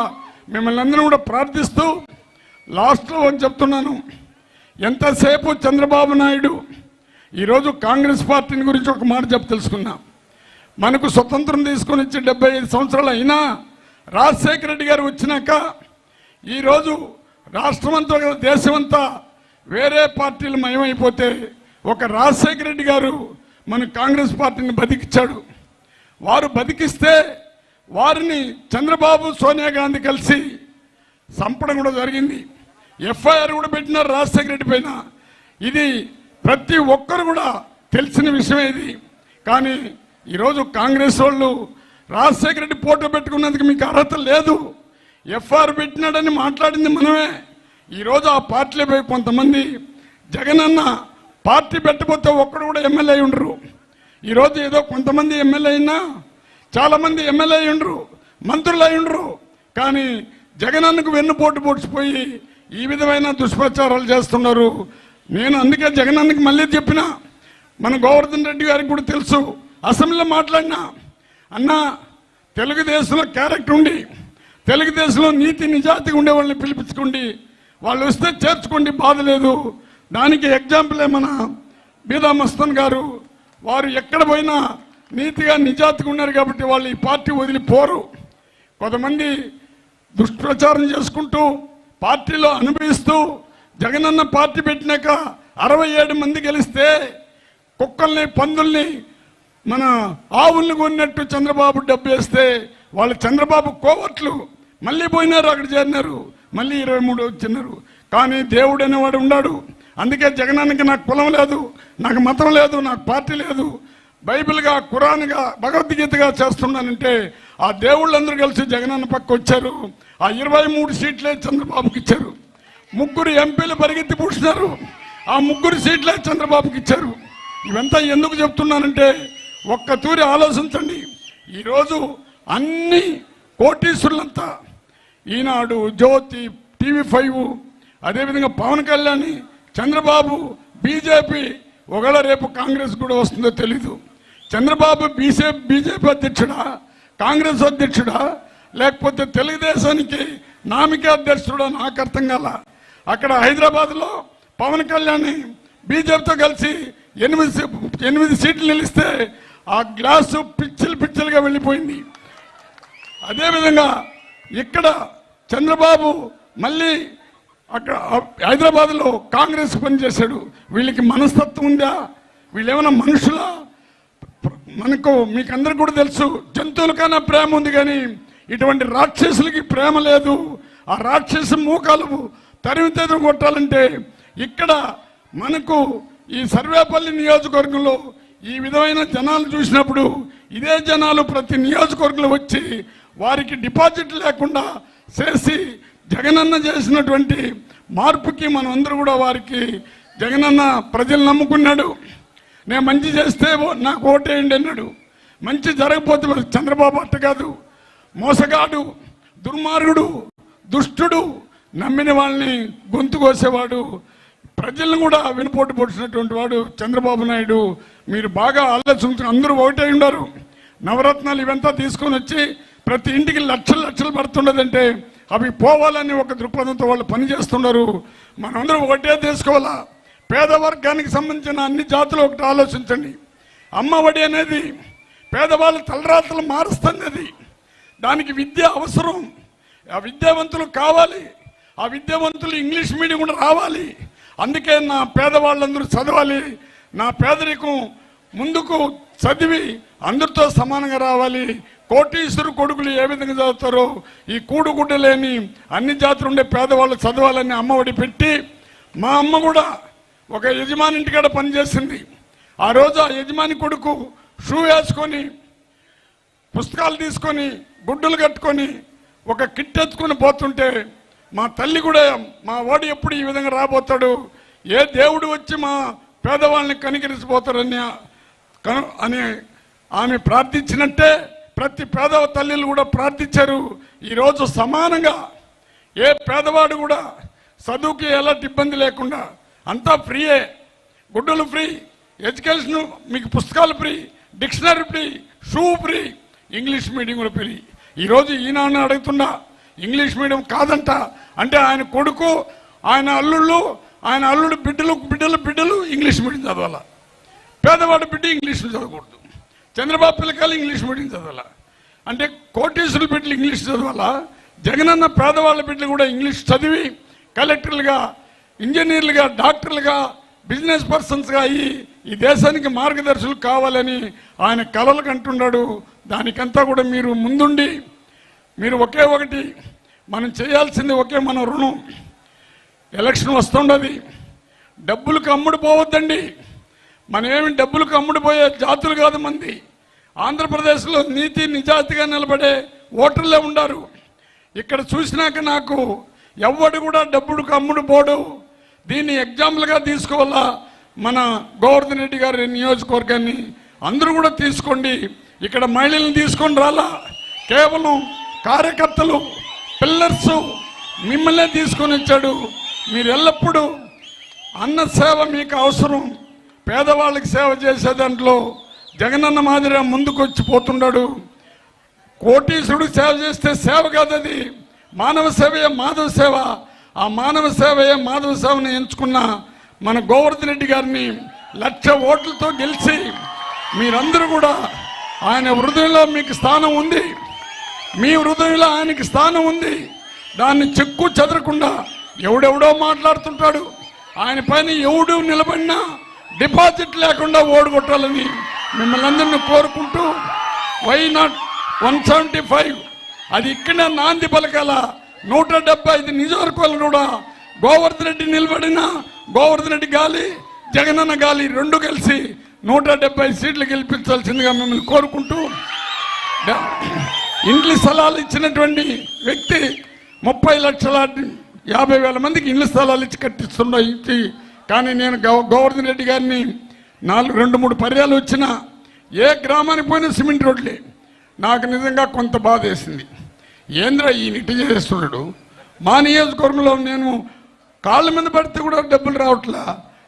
మిమ్మల్ని అందరూ కూడా ప్రార్థిస్తూ లాస్ట్లో చెప్తున్నాను, ఎంతసేపు చంద్రబాబు నాయుడు ఈరోజు కాంగ్రెస్ పార్టీని గురించి ఒక మాట తెలుసుకున్నాం. మనకు స్వతంత్రం తీసుకొని వచ్చి 75 సంవత్సరాలు అయినా రాజశేఖర రెడ్డి గారు వచ్చినాక ఈరోజు రాష్ట్రమంతా దేశమంతా వేరే పార్టీలు మయమైపోతే ఒక రాజశేఖర రెడ్డి గారు మన కాంగ్రెస్ పార్టీని బతికించాడు. వారు బతికిస్తే వారిని చంద్రబాబు సోనియా గాంధీ కలిసి చంపడం కూడా జరిగింది. ఎఫ్ఐఆర్ కూడా పెట్టినారు రాజశేఖర రెడ్డి పైన. ఇది ప్రతి ఒక్కరు కూడా తెలిసిన విషయమే ఇది. కానీ ఈరోజు కాంగ్రెస్ వాళ్ళు రాజశేఖర రెడ్డి ఫోటో పెట్టుకున్నందుకు మీకు అర్హత లేదు, ఎఫ్ఐఆర్ పెట్టినాడని మాట్లాడింది మనమే. ఈరోజు ఆ పార్టీలపై కొంతమంది జగనన్న పార్టీ పెట్టబోతే ఒక్కడు కూడా ఎమ్మెల్యే ఉండరు. ఈరోజు ఏదో కొంతమంది ఎమ్మెల్యే అయినా చాలామంది ఎమ్మెల్యే ఉండరు, మంత్రులు అయి ఉండరు. కానీ జగనన్నకు వెన్నుపోటు పొడిచిపోయి ఈ విధమైన దుష్ప్రచారాలు చేస్తున్నారు. నేను అందుకే జగనన్నకి మళ్ళీ చెప్పిన, మన గోవర్ధన్ రెడ్డి గారికి కూడా తెలుసు, అసెంబ్లీలో మాట్లాడినా, అన్నా తెలుగుదేశంలో క్యారెక్టర్ ఉండి తెలుగుదేశంలో నీతి నిజాతిగా ఉండే వాళ్ళని పిలిపించుకోండి, వాళ్ళు వస్తే చేర్చుకోండి, బాధ లేదు. దానికి ఎగ్జాంపులే మన బీదా మస్తాన్ గారు. వారు ఎక్కడ పోయినా నీతిగా నిజాతిగా ఉన్నారు కాబట్టి వాళ్ళు ఈ పార్టీ వదిలిపోరు. కొంతమంది దుష్ప్రచారం చేసుకుంటూ పార్టీలో అనుభవిస్తూ జగనన్న పార్టీ పెట్టినాక 67 మంది గెలిస్తే కుక్కల్ని పందుల్ని మన ఆవుల్ని కొన్నట్టు చంద్రబాబు డబ్బు వేస్తే వాళ్ళు చంద్రబాబు కోవట్లు మళ్ళీ పోయినారు, అక్కడ చేరినారు, మళ్ళీ 23 వచ్చినారు. కానీ దేవుడు అనేవాడు ఉన్నాడు. అందుకే జగనానికి నాకు కులం లేదు, నాకు మతం లేదు, నాకు పార్టీ లేదు, బైబిల్గా ఖురాన్గా భగవద్గీతగా చేస్తున్నానంటే ఆ దేవుళ్ళందరూ కలిసి జగనన్న పక్క వచ్చారు. ఆ 23 సీట్లే చంద్రబాబుకి ఇచ్చారు. 3 ఎంపీలు పరిగెత్తి పూడ్చినారు, ఆ 3 సీట్లే చంద్రబాబుకి ఇచ్చారు. ఇవంతా ఎందుకు చెప్తున్నానంటే ఒక్క తూరి ఆలోచించండి. ఈరోజు అన్ని కోటీశ్వరులంతా ఈనాడు, జ్యోతి, TV5, అదేవిధంగా పవన్ కళ్యాణ్, చంద్రబాబు, బీజేపీ, ఒకవేళ రేపు కాంగ్రెస్ కూడా వస్తుందో తెలీదు. చంద్రబాబు బీజేపీ అధ్యక్షుడా, కాంగ్రెస్ అధ్యక్షుడా, లేకపోతే తెలుగుదేశానికి నామిక అధ్యక్షుడా నాకు అర్థం కాల. అక్కడ హైదరాబాద్లో పవన్ కళ్యాణ్ బీజేపీతో కలిసి 8 సీట్లు నిలిస్తే ఆ గ్లాసు పిచ్చిలుగా వెళ్ళిపోయింది. అదేవిధంగా ఇక్కడ చంద్రబాబు మళ్ళీ అక్కడ హైదరాబాద్లో కాంగ్రెస్ పనిచేశాడు. వీళ్ళకి మనస్తత్వం ఉందా? వీళ్ళు ఏమైనా మనుషులా? మీకు అందరికి కూడా తెలుసు, జంతువులకన్నా ప్రేమ ఉంది కానీ ఇటువంటి రాక్షసులకి ప్రేమ లేదు. ఆ రాక్షసు మూకాలు తరిమి కొట్టాలంటే ఇక్కడ మనకు ఈ సర్వేపల్లి నియోజకవర్గంలో ఈ విధమైన జనాలు చూసినప్పుడు ఇదే జనాలు ప్రతి నియోజకవర్గంలో వచ్చి వారికి డిపాజిట్ లేకుండా చేసి జగనన్న చేసినటువంటి మార్పుకి మనం అందరూ కూడా వారికి జగనన్న ప్రజలు నమ్ముకున్నాడు. నేను మంచి చేస్తే నాకు ఓటేయండి అన్నాడు. మంచి జరగకపోతే చంద్రబాబు అట్ట కాదు, మోసగాడు, దుర్మార్గుడు, దుష్టుడు, నమ్మిన వాళ్ళని గొంతు కోసేవాడు, ప్రజలను కూడా వెనుపోటు పొడిచినటువంటి వాడు చంద్రబాబు నాయుడు. మీరు బాగా ఆలోచించుకుని అందరూ ఒకటే ఉన్నారు. నవరత్నాలు ఇవంతా తీసుకొని వచ్చి ప్రతి ఇంటికి లక్షలు పడుతుండదంటే అవి పోవాలని ఒక దృక్పథంతో వాళ్ళు పనిచేస్తున్నారు. మనందరూ ఒకటే తీసుకోవాలా. పేదవర్గానికి సంబంధించిన అన్ని జాతులు ఒకటి ఆలోచించండి. అమ్మఒడి అనేది పేదవాళ్ళ తలరాతలు మారుస్తున్నది. దానికి విద్య అవసరం. ఆ విద్యావంతులు కావాలి. ఆ విద్యావంతులు ఇంగ్లీష్ మీడియం కూడా రావాలి. అందుకే నా పేదవాళ్ళందరూ చదవాలి. నా పేదరికం ముందుకు చదివి అందరితో సమానంగా రావాలి. కోటీశ్వరు కొడుకులు ఏ విధంగా చదువుతారో ఈ కూడుగుడ్డ లేని అన్ని జాతులు ఉండే పేదవాళ్ళు చదవాలని అమ్మఒడి పెట్టి, మా అమ్మ కూడా ఒక యజమాని ఇంటికాడ పనిచేసింది. ఆ రోజు ఆ యజమాని కొడుకు షూ వేసుకొని పుస్తకాలు తీసుకొని గుడ్డలు కట్టుకొని ఒక కిట్ ఎత్తుకొని పోతుంటే మా తల్లి కూడా మా వాడు ఎప్పుడు ఈ విధంగా రాబోతాడు, ఏ దేవుడు వచ్చి మా పేదవాళ్ళని కనికరించిపోతారని అని ఆమె ప్రార్థించినట్టే ప్రతి పేద తల్లిలు కూడా ప్రార్థించారు. ఈరోజు సమానంగా ఏ పేదవాడు కూడా చదువుకి ఎలాంటి ఇబ్బంది లేకుండా అంతా ఫ్రీయే. గుడ్డలు ఫ్రీ, ఎడ్యుకేషన్ మీకు పుస్తకాలు free, dictionary free, shoe free, English medium కూడా ఫ్రీ. ఈరోజు ఈనాడు అడుగుతున్నా ఇంగ్లీష్ మీడియం కాదంట అంటే ఆయన కొడుకు, ఆయన అల్లుడు బిడ్డలు ఇంగ్లీష్ మీడియం చదవాలా. పేదవాడి బిడ్డ ఇంగ్లీష్ చదవకూడదు. చంద్రబాబు పిల్లకాయలు ఇంగ్లీష్ మీడియం చదవాలా. అంటే కోటీశ్వరుల బిడ్డలు ఇంగ్లీష్ చదవాలా. జగనన్న పేదవాళ్ళ బిడ్డలు కూడా ఇంగ్లీష్ చదివి కలెక్టర్లుగా, ఇంజనీర్లుగా, డాక్టర్లుగా, బిజినెస్ పర్సన్స్గా అయ్యి ఈ దేశానికి మార్గదర్శులు కావాలని ఆయన కలలు కంటున్నాడు. దానికంతా కూడా మీరు ముందుండి మీరు ఒకే ఒకటి మనం చేయాల్సింది ఒకే మన రుణం. ఎలక్షన్ వస్తుండదు, డబ్బులకు అమ్ముడుపోవద్దండి. మనం ఏమి డబ్బులకు అమ్ముడుపోయే జాతులు కాదు మంది. ఆంధ్రప్రదేశ్లో నీతి నిజాయితీగా నిలబడే ఓటర్లే ఉండారు. ఇక్కడ చూసినాక నాకు ఎవ్వడు కూడా డబ్బులకు అమ్ముడు పోడు. దీన్ని ఎగ్జాంపుల్గా తీసుకోవాలా. మన గోవర్ధన్ రెడ్డి గారి నియోజకవర్గాన్ని అందరూ కూడా తీసుకోండి. ఇక్కడ మహిళలను తీసుకొని రాలా, కేవలం కార్యకర్తలు, పిల్లర్స్ మిమ్మల్నే తీసుకొని వచ్చాడు. మీరు ఎల్లప్పుడూ అన్న సేవ మీకు అవసరం. పేదవాళ్ళకి సేవ చేసే దాంట్లో జగనన్న మాదిరిగా ముందుకు వచ్చి పోతున్నాడు. కోటీశ్వరుడు సేవ చేస్తే సేవ కాదు, అది మానవ సేవయే మాధవ సేవ. ఆ మానవ సేవయే మాధవ సేవను ఎంచుకున్న మన గోవర్ధన్ రెడ్డి గారిని 1,00,000 ఓట్లతో గెలిచి మీరందరూ కూడా ఆయన హృదయంలో మీకు స్థానం ఉంది. మీ హృదయంలో ఆయనకి స్థానం ఉంది. దాన్ని చెక్కు చెదరకుండా ఎవడెవడో మాట్లాడుతుంటాడు. ఆయన పైన ఎవడు నిలబడినా డిపాజిట్ లేకుండా ఓడగొట్టాలని మిమ్మల్ని అందరినీ కోరుకుంటూ వై నాట్ 175 అది ఇక్కడే నాంది పలకాల. 175 నియోజకవర్గాలు కూడా గోవర్ధన్ రెడ్డి నిలబడిన గోవర్ధన్ రెడ్డి గాలి, జగనన్న గాలి రెండు కలిసి 170 సీట్లు గెలిపించాల్సిందిగా మిమ్మల్ని కోరుకుంటూ, ఇండ్ల స్థలాలు ఇచ్చినటువంటి వ్యక్తి 30,50,000 మందికి ఇండ్ల స్థలాలు ఇచ్చి కట్టిస్తున్నాయి. కానీ నేను గోవర్ధన్ రెడ్డి గారిని 2-3 పర్యాలు వచ్చిన ఏ గ్రామానికి పోయినా సిమెంట్ రోడ్లే. నాకు నిజంగా కొంత బాధ వేసింది. ఏంద్ర ఈ నిట్టి చేస్తున్నాడు. మా నియోజకవర్గంలో నేను కాళ్ళ మీద పడితే కూడా డబ్బులు రావట్లా.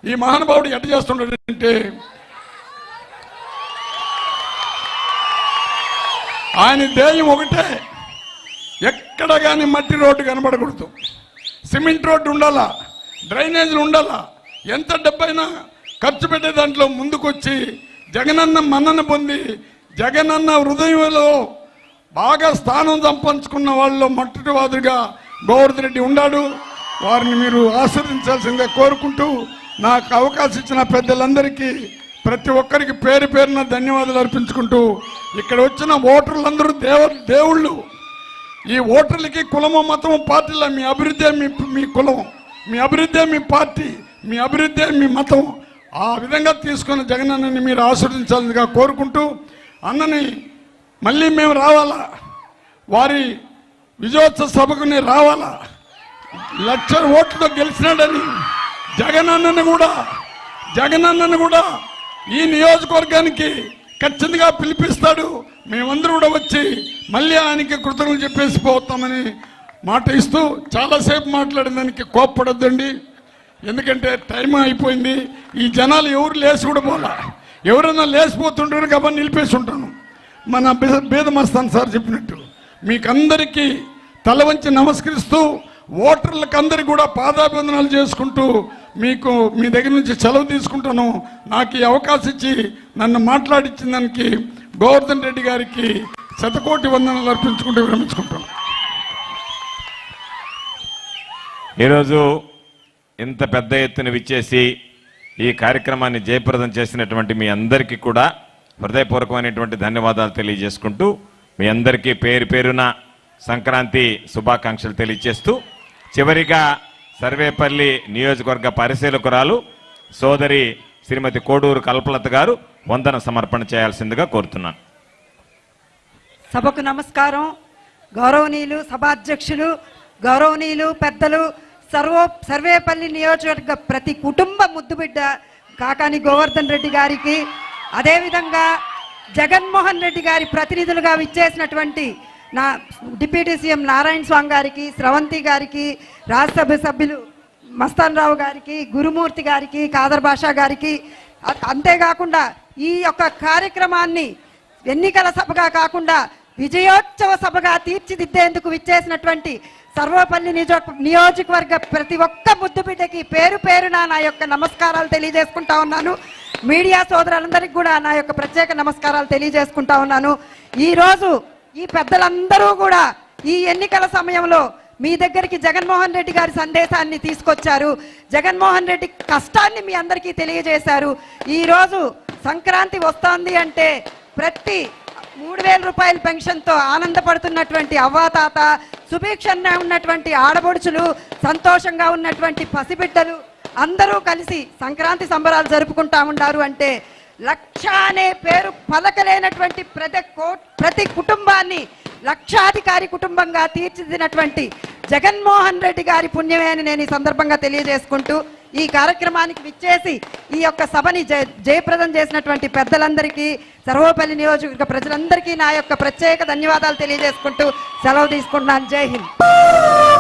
ఈ మహానుభావుడు ఎట్ట చేస్తున్నాడు అంటే ఆయన ధ్యేయం ఒకటే, ఎక్కడ కానీ మట్టి రోడ్డు కనబడకూడదు, సిమెంట్ రోడ్డు ఉండాలా, డ్రైనేజీలు ఉండాలా. ఎంత డబ్బైనా ఖర్చు పెట్టే దాంట్లో ముందుకొచ్చి జగనన్న మన్నన పొంది జగనన్న హృదయంలో బాగా స్థానం సంపాదించుకున్న వాళ్ళలో మొట్టమొదటివాదుగా గోవర్ధన్ రెడ్డి ఉన్నాడు. వారిని మీరు ఆశీర్వదించాల్సిందిగా కోరుకుంటూ నాకు అవకాశం ఇచ్చిన పెద్దలందరికీ ప్రతి ఒక్కరికి పేరు పేరున ధన్యవాదాలు అర్పించుకుంటూ, ఇక్కడ వచ్చిన ఓటర్లందరూ దేవుళ్ళు. ఈ ఓటర్లకి కులము, మతము, పార్టీల మీ అభివృద్ధి మీ కులం, మీ అభివృద్ధి మీ పార్టీ, మీ అభివృద్ధి మీ మతం. ఆ విధంగా తీసుకున్న జగనన్నని మీరు ఆశీర్వదించాలిగా కోరుకుంటూ, అన్నని మళ్ళీ మేము రావాలా, వారి విజయోత్సవ సభకుని రావాలా, 1,00,000 ఓట్లతో గెలిచినాడని జగనన్నను కూడా ఈ నియోజకవర్గానికి ఖచ్చితంగా పిలిపిస్తాడు. మేమందరూ కూడా వచ్చి మళ్ళీ ఆయనకి కృతజ్ఞతలు చెప్పేసి పోతామని మాట ఇస్తూ, చాలాసేపు మాట్లాడేదానికి కోప్పడొద్దండి, ఎందుకంటే టైం అయిపోయింది. ఈ జనాలు ఎవరు లేచి కూడా పోలా, ఎవరైనా లేచిపోతుంటారు కాబట్టి నిలిపేసి ఉంటాను. మన బీదమస్తాన్ సార్ చెప్పినట్టు మీకందరికీ తల వంచి నమస్కరిస్తూ, ఓటర్లకు అందరికీ కూడా పాదాభివందనాలు చేసుకుంటూ మీకు మీ దగ్గర నుంచి సెలవు తీసుకుంటాను. నాకు ఈ అవకాశం ఇచ్చి నన్ను మాట్లాడించిన దానికి గోవర్ధన్ రెడ్డి గారికి 1,00,00,000 వందనాలు అర్పించుకుంటూ విరమించుకుంటాను. ఈరోజు ఇంత పెద్ద ఎత్తున విచ్చేసి ఈ కార్యక్రమాన్ని జయప్రదం చేసినటువంటి మీ అందరికీ కూడా హృదయపూర్వకమైనటువంటి ధన్యవాదాలు తెలియజేసుకుంటూ, మీ అందరికీ పేరు పేరున సంక్రాంతి శుభాకాంక్షలు తెలియజేస్తూ, చివరిగా సర్వేపల్లి నియోజకవర్గ పరిశీలకురాలు సోదరి శ్రీమతి కోడూరు కల్పలత గారు వందన సమర్పణ చేయాల్సిందిగా కోరుతున్నాను. సభకు నమస్కారం. గౌరవనీయులు సభాధ్యక్షులు, గౌరవనీయులు పెద్దలు, సర్వేపల్లి నియోజకవర్గ ప్రతి కుటుంబ ముద్దుబిడ్డ కాకాని గోవర్ధన్ రెడ్డి గారికి, అదేవిధంగా జగన్మోహన్ రెడ్డి గారి ప్రతినిధులుగా విచ్చేసినటువంటి నా డిప్యూటీ సీఎం నారాయణ స్వామి గారికి, స్రవంతి గారికి, రాజ్యసభ సభ్యులు మస్తాన్ రావు గారికి, గురుమూర్తి గారికి, కాదర్ బాషా గారికి, అంతేకాకుండా ఈ యొక్క కార్యక్రమాన్ని ఎన్నికల సభగా కాకుండా విజయోత్సవ సభగా తీర్చిదిద్దేందుకు విచ్చేసినటువంటి సర్వపల్లి నియోజకవర్గ ప్రతి ఒక్క ముద్దుబిడ్డకి పేరు పేరున నా యొక్క నమస్కారాలు తెలియజేసుకుంటా ఉన్నాను. మీడియా సోదరులందరికీ కూడా నా యొక్క ప్రత్యేక నమస్కారాలు తెలియజేసుకుంటా ఉన్నాను. ఈరోజు ఈ పెద్దలందరూ కూడా ఈ ఎన్నికల సమయంలో మీ దగ్గరికి జగన్మోహన్ రెడ్డి గారి సందేశాన్ని తీసుకొచ్చారు. జగన్మోహన్ రెడ్డి కష్టాన్ని మీ అందరికీ తెలియజేశారు. ఈరోజు సంక్రాంతి వస్తోంది అంటే ప్రతి 3,000 రూపాయల పెన్షన్తో ఆనందపడుతున్నటువంటి అవ్వాతాత, సుభిక్షంగా ఉన్నటువంటి ఆడబొడుచులు, సంతోషంగా ఉన్నటువంటి పసిబిడ్డలు అందరూ కలిసి సంక్రాంతి సంబరాలు జరుపుకుంటా ఉంటారు అంటే లక్ష అనే పేరు పలకలేనటువంటి ప్రతి కుటుంబాన్ని లక్షాధికారి కుటుంబంగా తీర్చిదిద్దినటువంటి జగన్మోహన్ రెడ్డి గారి పుణ్యమే అని నేను ఈ సందర్భంగా తెలియజేసుకుంటూ ఈ కార్యక్రమానికి విచ్చేసి ఈ యొక్క సభని జయప్రదం చేసినటువంటి పెద్దలందరికీ, సర్వపల్లి నియోజకవర్గ ప్రజలందరికీ నా యొక్క ప్రత్యేక ధన్యవాదాలు తెలియజేసుకుంటూ సెలవు తీసుకుంటున్నాను. జై హింద్.